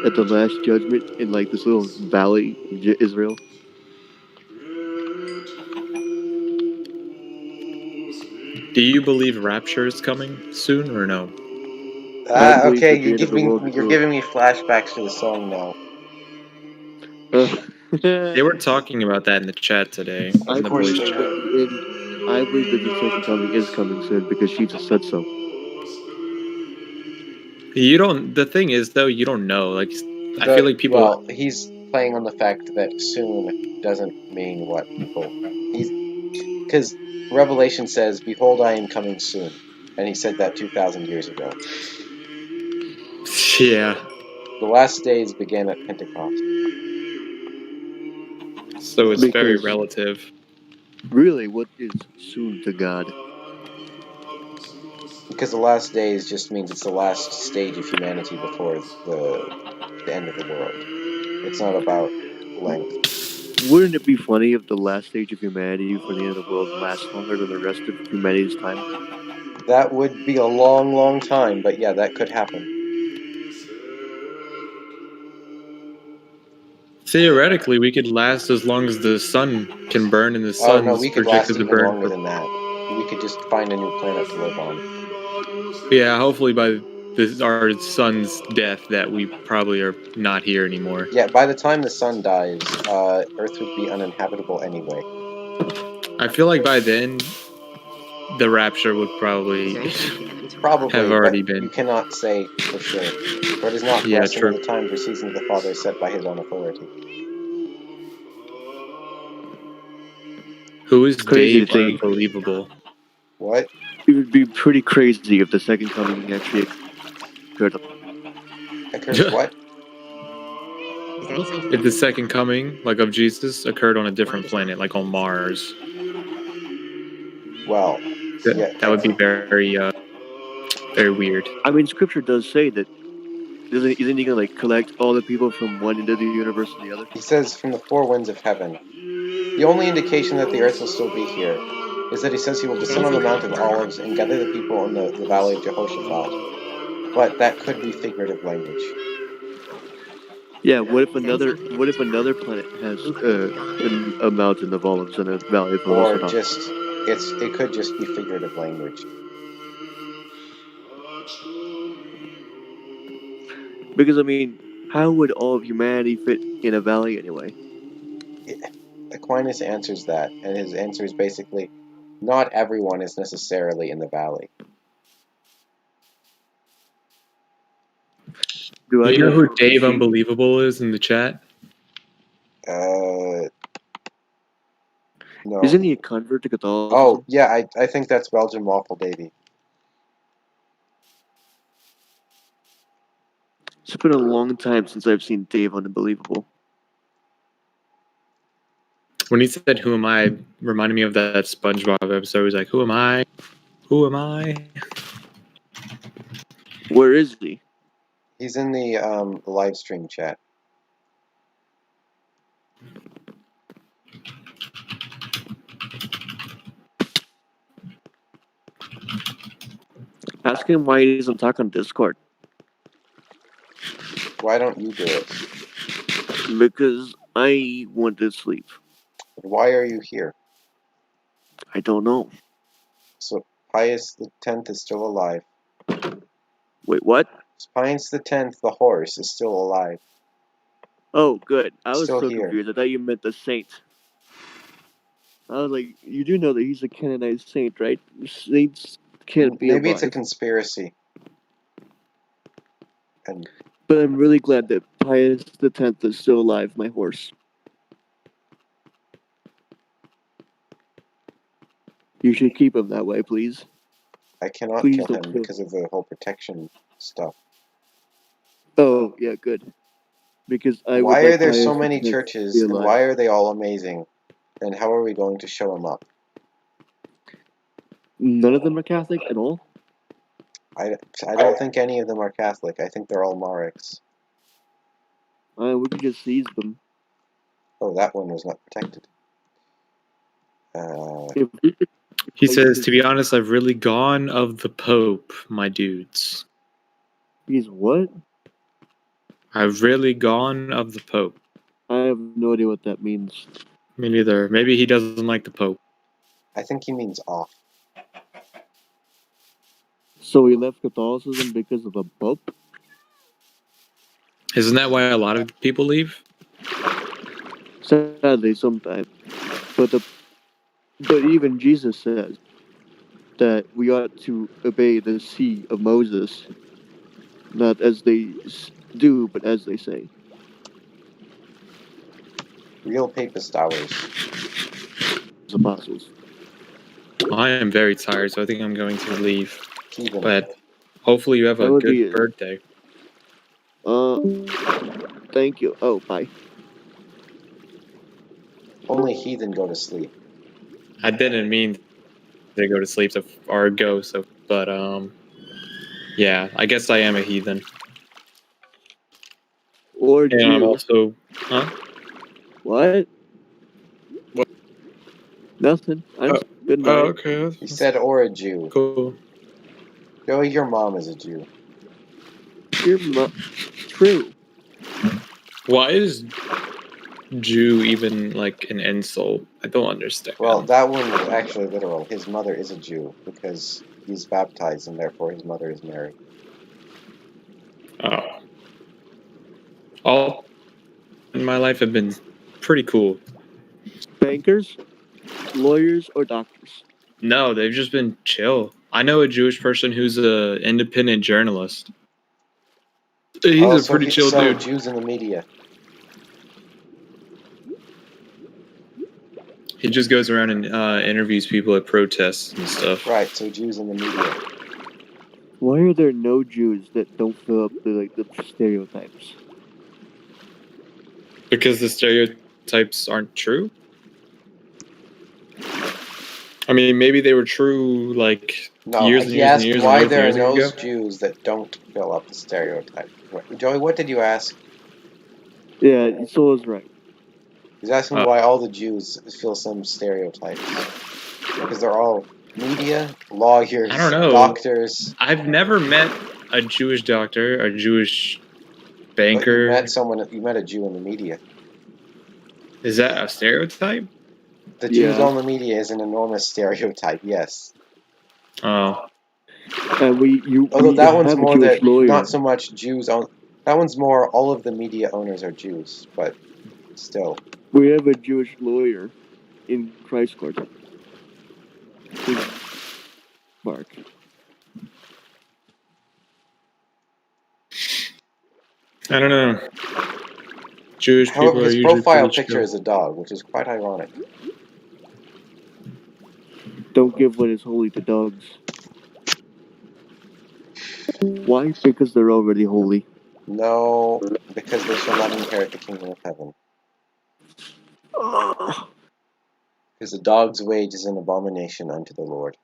at the Last Judgment in like this little valley in Israel? Do you believe rapture is coming soon or no? Okay, you're giving me flashbacks to the song now. They were talking about that in the chat today. I believe that the second coming is coming soon because she just said so. The thing is though, you don't know. Like, I feel like people. Well, he's playing on the fact that soon doesn't mean what people. Because Revelation says, "Behold, I am coming soon," and he said that 2,000 years ago. Yeah. The last days began at Pentecost. So it's very relative. Really, what is soon to God? Because the last days just means it's the last stage of humanity before the end of the world. It's not about length. Wouldn't it be funny if the last stage of humanity for the end of the world lasts longer than the rest of humanity's time? That would be a long, long time, but yeah, that could happen. Theoretically, we could last as long as the sun can burn, and the sun's we could last projected to even burn longer than that. We could just find a new planet to live on. Yeah, hopefully by our sun's death that we probably are not here anymore. Yeah, by the time the sun dies, Earth would be uninhabitable anyway. I feel like by then, the rapture would probably have already been. You cannot say for sure. For it is not for us to know the times or seasons the Father is set by his own authority. Who is Dave Unbelievable? What? It would be pretty crazy if the second coming actually occurred. Occurs what? If the second coming, like of Jesus, occurred on a different planet, like on Mars. Well, that would be very, very weird. I mean, Scripture does say that. Isn't he gonna collect all the people from one end of the universe to the other? He says from the four winds of heaven. The only indication that the earth will still be here is that he says he will descend on the Mount of Olives and gather the people in the valley of Jehoshaphat. But that could be figurative language. Yeah, what if another planet has a mountain of olives and a valley of olives? Or it could just be figurative language. Because I mean, how would all of humanity fit in a valley anyway? Aquinas answers that, and his answer is basically, not everyone is necessarily in the valley. Do I You know get who Dave machine? Unbelievable is in the chat? No. Isn't he a convert to Oh, Catholicism? yeah, I think that's Belgian Waffle Davy. It's been a long time since I've seen Dave Unbelievable. When he said "Who am I?" it reminded me of that SpongeBob episode. He's like, "Who am I? Who am I?" Where is he? He's in the live stream chat. Ask him why he doesn't talk on Discord. Why don't you do it? Because I went to sleep. Why are you here? I don't know. So Pius X is still alive. Wait, what? Pius X, the horse, is still alive. Oh, good. I was Still so here. confused. I thought you meant the saint. I was like, you do know that he's a canonized saint, right? Saints can't be Maybe it's a alive. conspiracy. And But I'm really glad that Pius X is still alive, my horse. You should keep him that way, please. I cannot Please kill don't him kill. because of the whole protection stuff. Oh, yeah, good. Because I Why would are like there Pius so many X to churches, be and alive. why are they all amazing? And how are we going to show them up? None of them are Catholic at all? I don't think any of them are Catholic. I think they're all Marics. We could just seize them. Oh, that one was not protected. If we could, He like, says, "To be honest, I've really gone of the Pope, my dudes. he's what? I've really gone of the Pope." I have no idea what that means. Me neither. Maybe he doesn't like the Pope. I think he means off. So he left Catholicism because of a Pope? Isn't that why a lot of people leave? Sadly, sometimes. But even Jesus says that we ought to obey the see of Moses, not as they do, but as they say. Real papist hours. As apostles. I am very tired, so I think I'm going to leave. Heathen. But hopefully you have a That would good be it. birthday. Thank you. Oh, bye. Only heathen go to sleep. I didn't mean to go to sleep or go, but yeah, I guess I am a heathen. Or And I'm Jew. also, huh? What? What? Nothing. Good night. Okay. He said, or a Jew. Cool. Joey, your mom is a Jew. True. Why is Jew even like an insult? I don't understand. Well, that one was actually literal. His mother is a Jew because he's baptized and therefore his mother is Mary. Oh. All in my life have been pretty cool. Bankers, lawyers, or doctors? No, they've just been chill. I know a Jewish person who's a independent journalist. He's a pretty chill dude. Jews in the media. He just goes around and interviews people at protests and stuff. Right, so Jews in the media. Why are there no Jews that don't fill up the stereotypes? Because the stereotypes aren't true? I mean, maybe they were true like years and he years and asked years why and there years are no ago. Jews that don't fill up the stereotype. Joey, what did you ask? Yeah, so is right. He's asking why all the Jews fill some stereotypes. Because they're all media, lawyers, I don't know. doctors. I've never met a Jewish doctor, a Jewish banker. But you met a Jew in the media. Is that a stereotype? The Jews on the media is an enormous stereotype, yes. Oh. And Although that one's have more a Jewish lawyer. not so much Jews on. That one's more all of the media owners are Jews, but still. We have a Jewish lawyer in Christ Court. Mark. I don't know. Jewish people However, are his usually profile pretty picture chill. is a dog, which is quite ironic. Don't give what is holy to dogs. Why? Because they're already holy. No, because they shall not inherit the kingdom of heaven. Because the dog's wage is an abomination unto the Lord.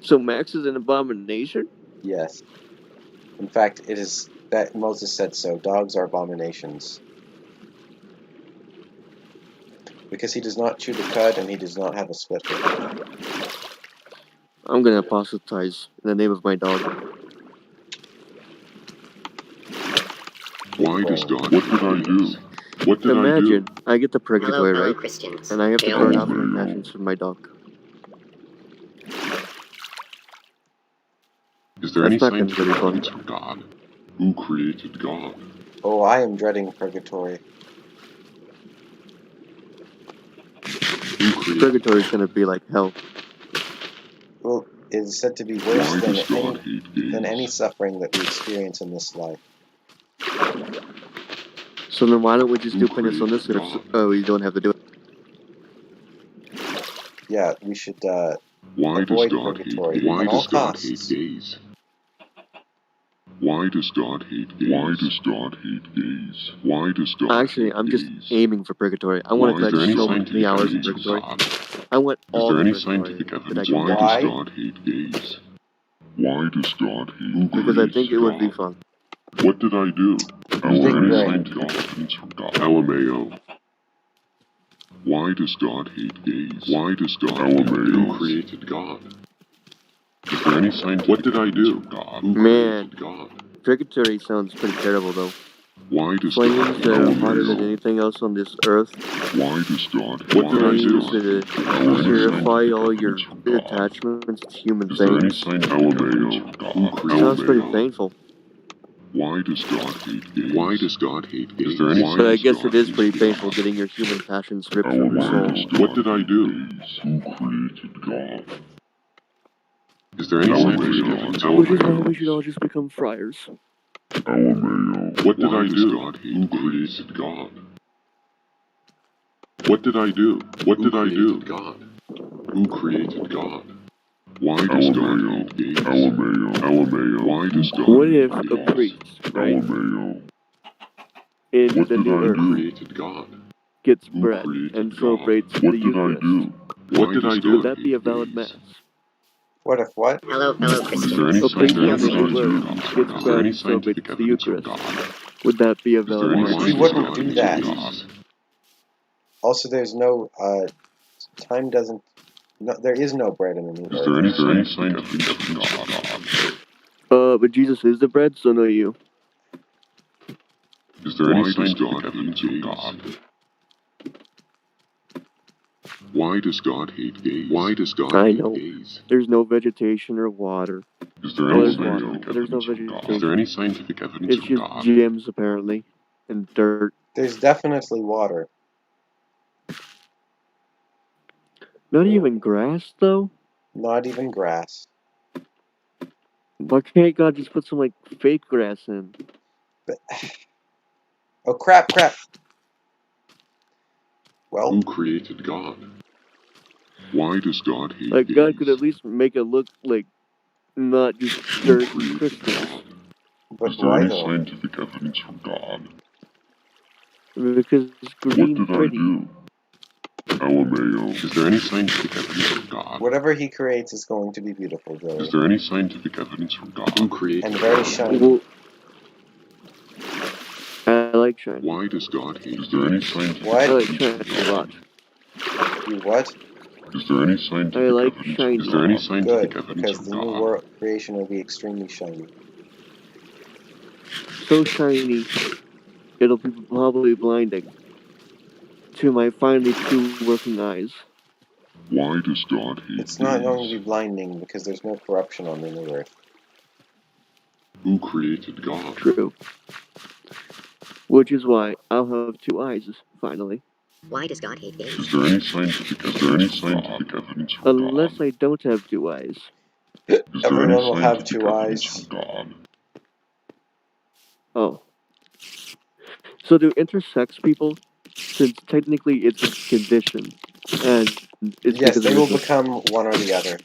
So Max is an abomination? Yes. In fact, it is that Moses said so. Dogs are abominations. Because he does not chew the cud and he does not have a split lip. I'm gonna apostatize in the name of my dog. Big Why does brain. God? What did I do? What did Imagine I get the Hello, purgatory, fellow right? Christians. And I have to Hail burn to off you. my passions for my dog. I do? Is there That's any not gonna scientific be fun. evidence for God? Who created God? Oh, I am dreading purgatory. Who created Purgatory is gonna be like hell. Well, it is said to be worse Why than does God hate any gays? suffering that we experience in this life. So then why don't we just Who do penance on this created if God? we don't have to do it? Yeah, we should Why does avoid God hate purgatory gays? Why at all does God hate costs. gays? Why does God hate gays? Why does God hate gays? Why does God Actually, hate I'm just gays? aiming for purgatory. I want to Why is there collect any so scientific many hours in evidence for purgatory. God? I want Is all there the any purgatory scientific that I evidence? can Why get. does Why? God hate gays? Why does God hate? Who Because I think created it would be God? fun. What did I do? Is there Big any brain. scientific evidence for God? LMAO. Why does God hate gays? Why does God hate gays? Who created God? Is there any scientific? What did I do? God. Who Man, created God? purgatory sounds pretty terrible though. Why does Flames God? that are hotter than LMAO. anything else on this earth. Why does God? What did I do? Flames that Is there any purify scientific all your evidence for God? attachments to human Is there any things. scientific evidence for God? Who created Sounds pretty God? painful. Why does God hate gays? Why does God hate gays? Is there any But I scientific guess it is pretty evidence for painful God? getting your human passions ripped from your soul. What did I do? Who created God? Is there any scientific evidence? Which is why we should all just become friars. What did I do? Who created God? What did I do? What did I do? God. Who created God? Why does God hate gays? Why does God What hate if a gays? priest, right, in What the did new I earth do? Created God. gets Who bread created and God? celebrates What the did I Eucharist? do? What did I do? Would that be a valid gays? mass? What if what? Hello, fellow Is there any Christians. A priest Hail in the to scientific new you. evidence earth for gets God? Is there bread any and celebrates scientific the evidence for Eucharist. God? Would that be a Is there valid any mass? He scientific wouldn't evidence do that. for God? Also, there's no time doesn't. No, there is no bread in the new Is earth. there any scientific evidence for God? But Jesus is the bread, so no you. Is there any scientific evidence for God? Why does God hate gays? Why does God I hate know. gays? There's no vegetation or water. Is there Well, any there's water, scientific but there's no evidence for God? Is there vegetation. any scientific evidence It's for just God? gems, apparently, and dirt. There's definitely water. Not even grass, though? Not even grass. Why can't God just put some, like, fake grass in? But oh crap! Well, Who created God? Why does God hate Like, gays? God could at least make it look like not just Who dirt and created crystals. God? but Is there why any though? scientific evidence for God? Because What green's did I pretty. do? LMAO. Is there any scientific evidence for God? Whatever he creates is going to be beautiful, Joey, Is there any scientific evidence for God? Who created and very God? shiny. Well, I like shiny. Why does God hate? Is there any scientific What? I like evidence shiny for a lot. God? You what? Is there any I scientific like evidence? shiny. Is there any Good, scientific evidence because for the new God? world creation will be extremely shiny. So shiny, it'll be probably blinding to my finally two working eyes. Why does God hate It's not going to gays? be blinding because there's no corruption on the new earth. Who created God? True. Which is why I'll have two eyes, finally. Why does God hate gays? Is there any scientific evidence for God? Unless I don't have two eyes. Is there any Everyone will have scientific two evidence eyes. for God? Oh. So do intersex people, since technically it's a condition, and it's Yes, because they of will mental. become one or the other.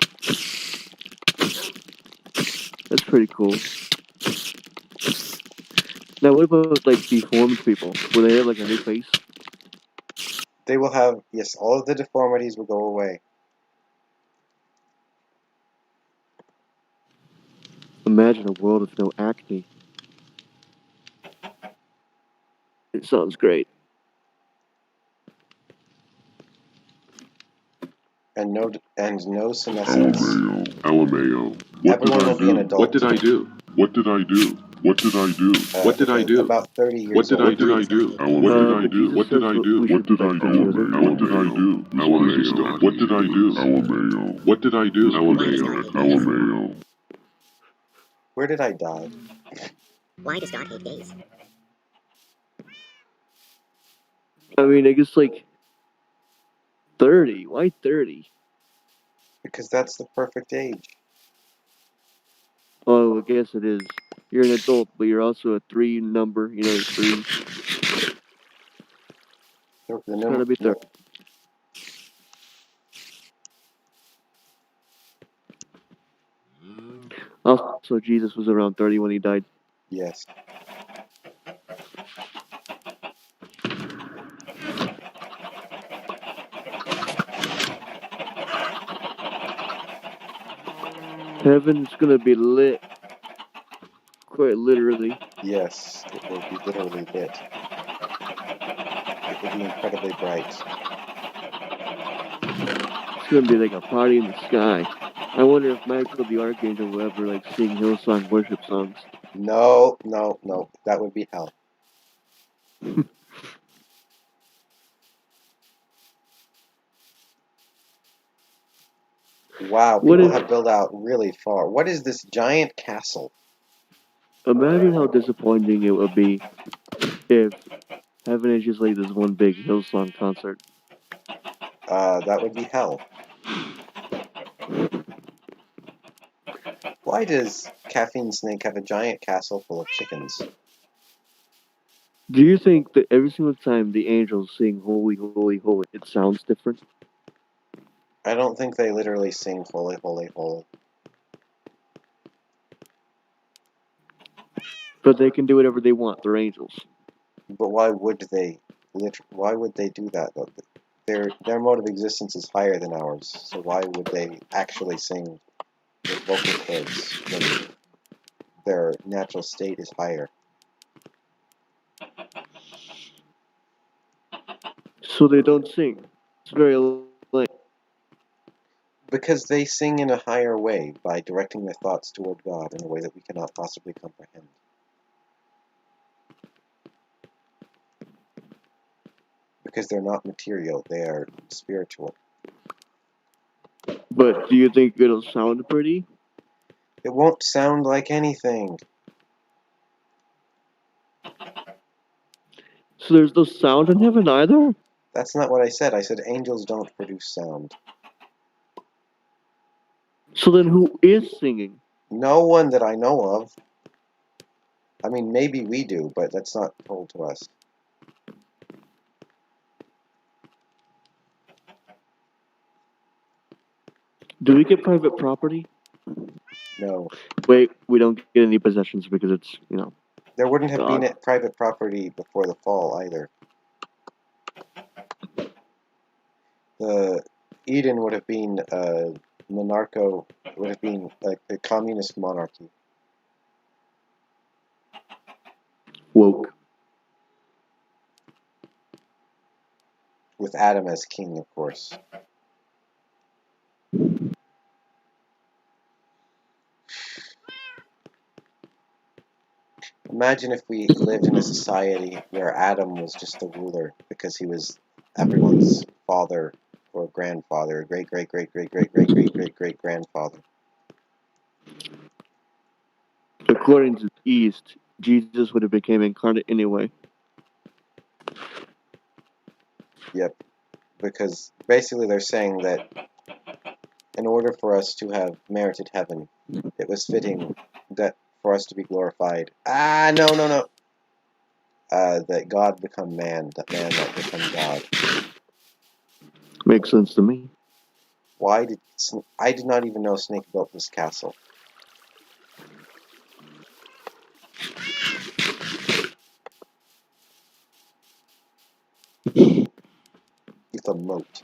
That's pretty cool. Now, what about like deformed people? Will they have like a new face? They will have, yes, all of the deformities will go away. Imagine a world with no acne. It sounds great. And no senescence. LMAO. What did Everyone I will be an do? adult. What did I do? What did I do? What did I do? What did I do? About 30 What years did I old. do? What did I But do? Jesus What did says I do? we What should be did I like our do? children. What did I do? LMAO. What did I do? LMAO. What did I do? LMAO. LMAO. Where did I die? Why does God hate gays? I mean, I guess like 30. Why 30? Because that's the perfect age. Oh, I guess it is. You're an adult, but you're also a 3 number. You know, 3. The It's gotta be 30. Also, Jesus was around 30 when he died. Yes. Heaven's gonna be lit. Quite literally. Yes, it will be literally lit. It will be incredibly bright. It's gonna be like a party in the sky. I wonder if Michael the Archangel will ever like sing Hillsong worship songs. No, no, no. That would be hell. Wow, What people if have built out really far. What is this giant castle? imagine how disappointing it would be if Heaven is just like this one big Hillsong concert. That would be hell. Why does Caffeine Snake have a giant castle full of chickens? Do you think that every single time the angels sing "Holy, Holy, Holy," it sounds different? I don't think they literally sing holy, holy, holy. But they can do whatever they want. They're angels. But why would they? Why would they do that though? Their mode of existence is higher than ours. So why would they actually sing with vocal cords when their natural state is higher? So they don't sing. It's very lame. Because they sing in a higher way by directing their thoughts toward God in a way that we cannot possibly comprehend. Because they're not material, they are spiritual. But do you think it'll sound pretty? It won't sound like anything. So there's no sound in heaven either? That's not what I said. I said angels don't produce sound. So then who is singing? No one that I know of. I mean, maybe we do, but that's not told to us. Do we get private property? No. Wait, we don't get any possessions because it's, There wouldn't have God. been private property before the fall either. The Eden would have been would have been like a communist monarchy. Woke. With Adam as king, of course. Imagine if we lived in a society where Adam was just the ruler because he was everyone's father or grandfather, great great great great great great great great great grandfather. According to the East, Jesus would have became incarnate anyway. Yep. Because basically they're saying that in order for us to have merited heaven, it was fitting that for us to be glorified. Ah, no, no, no. that God become man, that man might become God. Makes sense to me. Why did I did not even know Snake built this castle. It's a moat.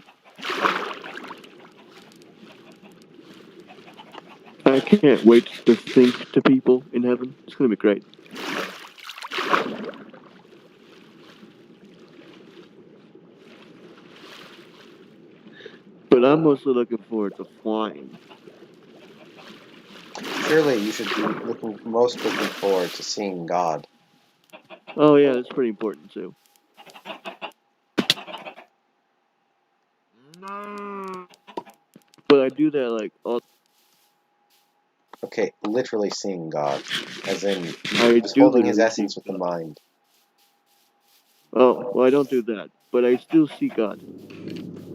I can't wait to think to people in heaven. It's gonna be great. But I'm mostly looking forward to flying. Surely you should be most looking forward to seeing God. Oh yeah, that's pretty important too. But I do that like all. Okay, literally seeing God, as in I just do holding his literally see essence with the God. mind. Oh well, I don't do that, but I still see God.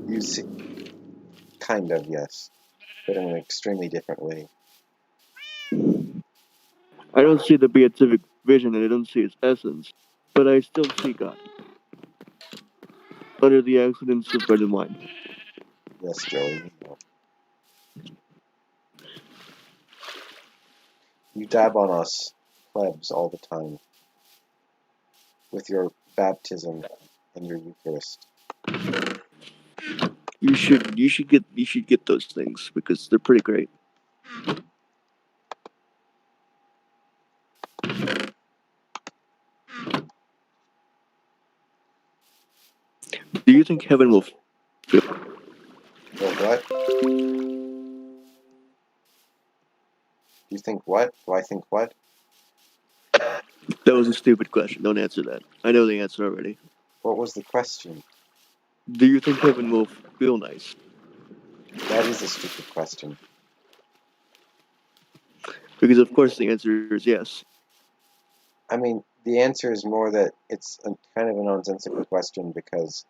You see, kind of, yes, but in an extremely different way. I don't see the beatific vision, and I don't see His essence, but I still see God under the accidents of bread and wine. Yes, Joey, you know. You dab on us plebs all the time with your baptism and your Eucharist. You should get those things because they're pretty great. Do you think heaven will feel? Well, what? Do you think what? Do I think what? That was a stupid question. Don't answer that. I know the answer already. What was the question? Do you think heaven will feel nice? That is a stupid question. Because of course the answer is yes. I mean, the answer is more that it's kind of a nonsensical question because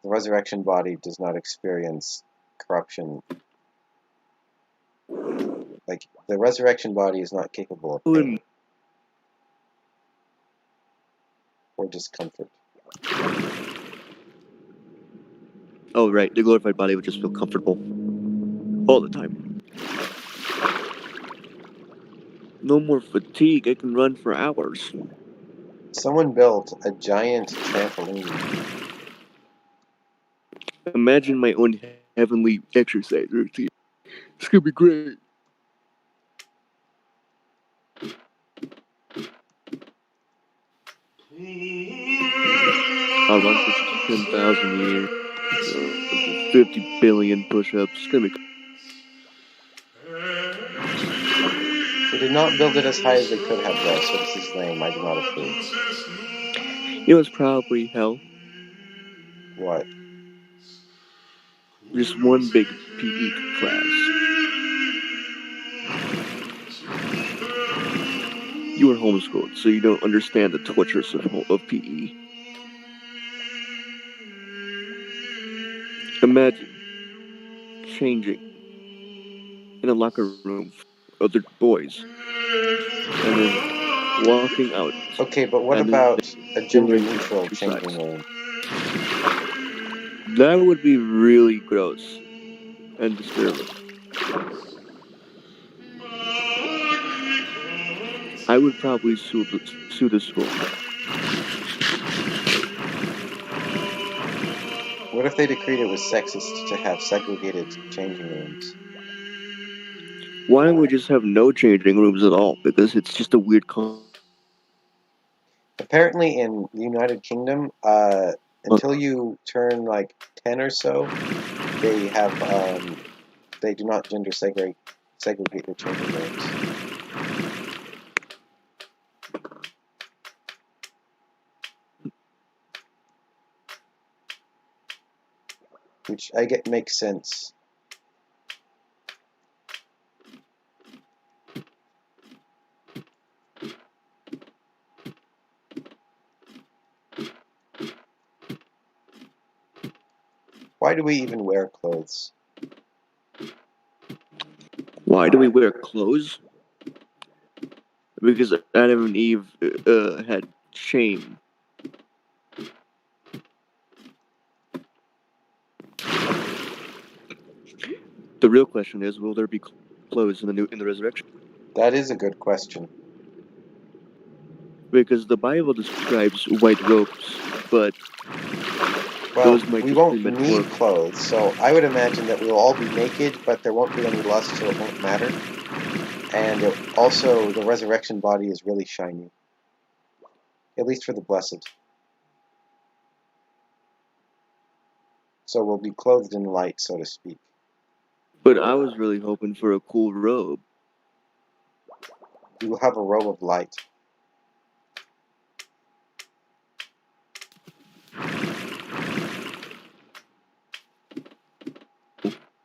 the resurrection body does not experience corruption. Like, the resurrection body is not capable of pain or discomfort. Oh right, the glorified body would just feel comfortable all the time. No more fatigue. I can run for hours. Someone built a giant trampoline. Imagine my own heavenly exercise routine. It's gonna be great. I'll run for 10,000 years. 50 billion push-ups. It's gonna be. They did not build it as high as they could have, though, so this is lame. I do not approve. It was probably hell. What? Just one big PE class. You were homeschooled, so you don't understand the tortures of PE. Imagine changing in a locker room with other boys, and then walking out, Okay, but what and then about a doing gender-neutral changing exercise. room? That would be really gross and disturbing. I would probably sue the school. What if they decreed it was sexist to have segregated changing rooms? Why don't we just have no changing rooms at all? Because it's just a weird Apparently, in the United Kingdom, until you turn like 10 or so, they have they do not segregate their changing rooms, which I get makes sense. Why do we even wear clothes? Why do we wear clothes? Because Adam and Eve had shame The real question is, will there be clothes in the resurrection? That is a good question. Because the Bible describes white robes, but Well, those might we just be won't need metaphorical. clothes, so I would imagine that we'll all be naked, but there won't be any lust, so it won't matter. And also, the resurrection body is really shiny. At least for the blessed. So we'll be clothed in light, so to speak. But I was really hoping for a cool robe. We will have a robe of light.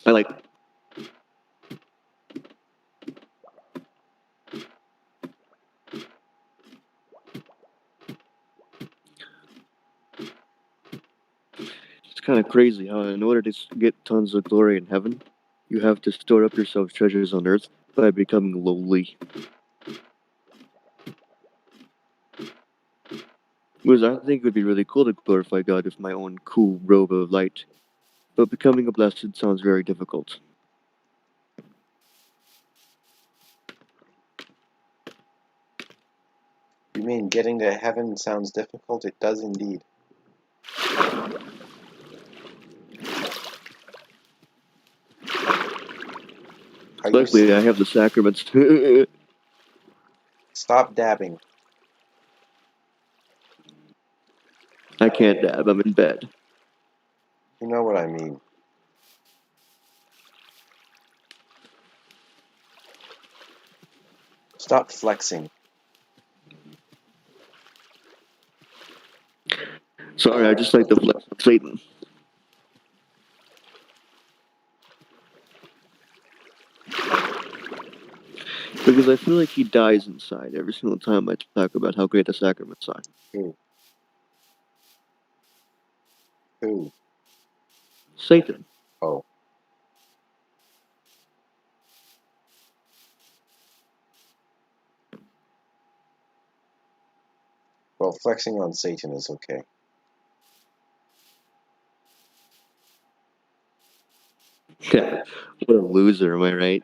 I like. It's kind of crazy how, in order to get tons of glory in heaven, you have to store up yourself treasures on earth by becoming lowly. Because I think it would be really cool to glorify God with my own cool robe of light. But becoming a blessed sounds very difficult. You mean getting to heaven sounds difficult? It does indeed. Are you Luckily, I have the sacraments. Stop dabbing. I can't dab, I'm in bed. You know what I mean. Stop flexing. Sorry, I just like to flex with Satan. Because I feel like he dies inside every single time I talk about how great the sacraments are. Who? Who? Satan. Oh. Well, flexing on Satan is okay. What a loser, am I right?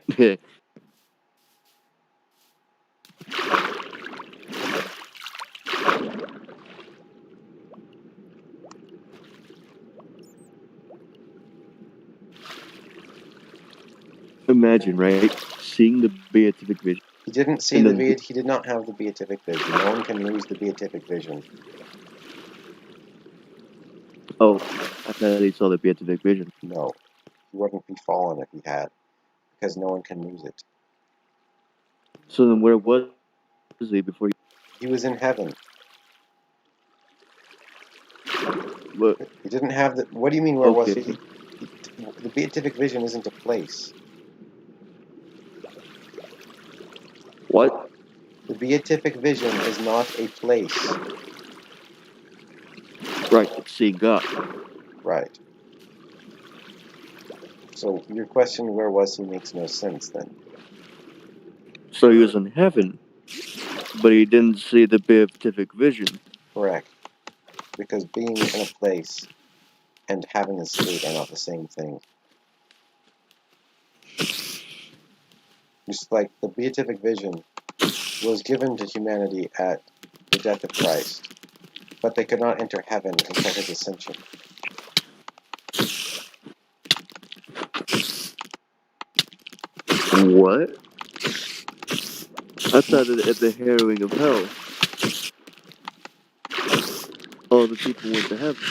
Imagine, right? Seeing the beatific vision. He didn't see And the then, he did not have the beatific vision. No one can lose the beatific vision. oh, I thought he saw the beatific vision. No. He wouldn't be fallen if he had. Because no one can lose it. So then where was he before He was in heaven. What? He didn't have the... What do you mean, where was Okay. he? The beatific vision isn't a place. What? The beatific vision is not a place. Right, it's seeing God. Right. So your question, where was he, makes no sense then. So he was in heaven, but he didn't see the beatific vision. Correct. Because being in a place and having a state are not the same thing. Just like the beatific vision was given to humanity at the death of Christ, but they could not enter heaven until his ascension. What? I thought that at the harrowing of hell, all the people went to heaven.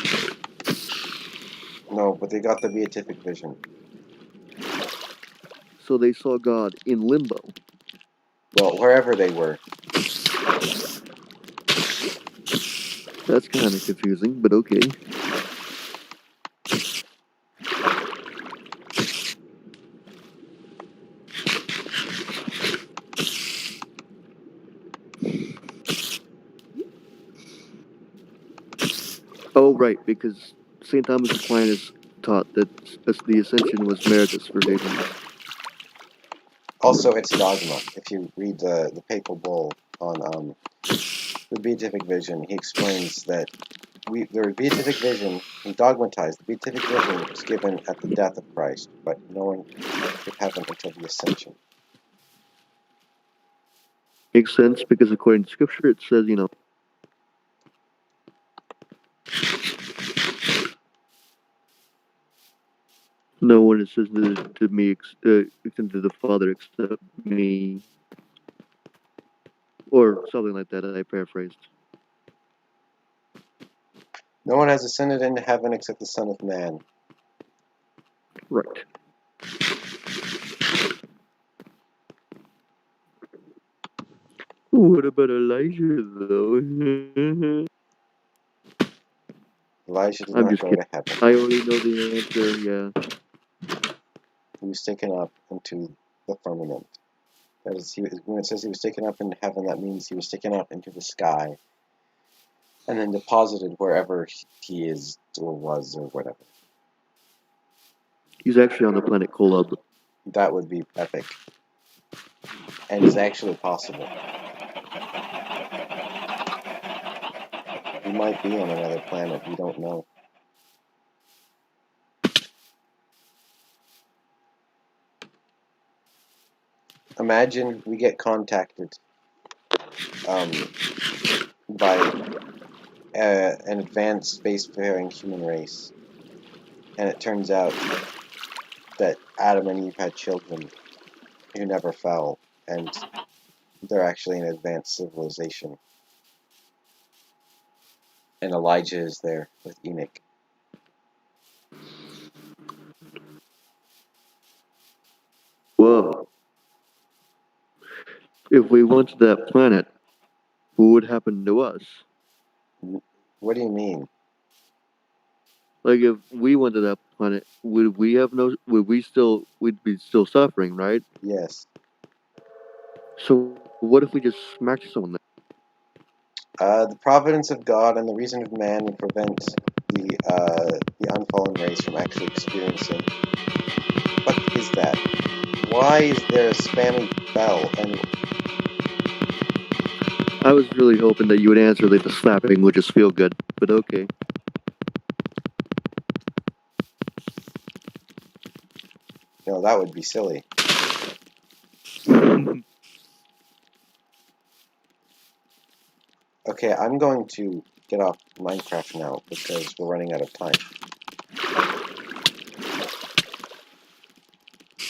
No, but they got the beatific vision. So they saw God in limbo. Well, wherever they were. That's kind of confusing, but okay. Oh, right, because St. Thomas Aquinas taught that the ascension was meritus for Satan. Also, it's dogma. If you read the papal bull on the beatific vision, he explains that the beatific vision, we dogmatized. The beatific vision was given at the death of Christ, but no one entered heaven until the ascension. Makes sense because according to Scripture, it says, no one is says to me, except to the Father, except me, or something like that. I paraphrased. No one has ascended into heaven except the Son of Man. Right. What about Elijah, though? Elijah did I'm not just go kidding. to heaven. I already know the answer. Yeah. He was taken up into the firmament. That is, when it says he was taken up into heaven, that means he was taken up into the sky and then deposited wherever he is or was or whatever. He's actually on the planet Kolob. That would be epic. And is actually possible. He might be on another planet, we don't know. Imagine we get contacted by an advanced spacefaring human race, and it turns out that Adam and Eve had children who never fell, and they're actually an advanced civilization. And Elijah is there with Enoch. Whoa. If we went to that planet, what would happen to us? What do you mean? Like, if we went to that planet, would we have no? We'd be still suffering, right? Yes. So what if we just smacked someone The providence of God and the reason of man would prevent the unfallen race from actually experiencing. What is that? Why is there a spammy bell? And I was really hoping that you would answer that the slapping would just feel good, but okay. no, that would be silly. Okay, I'm going to get off Minecraft now because we're running out of time.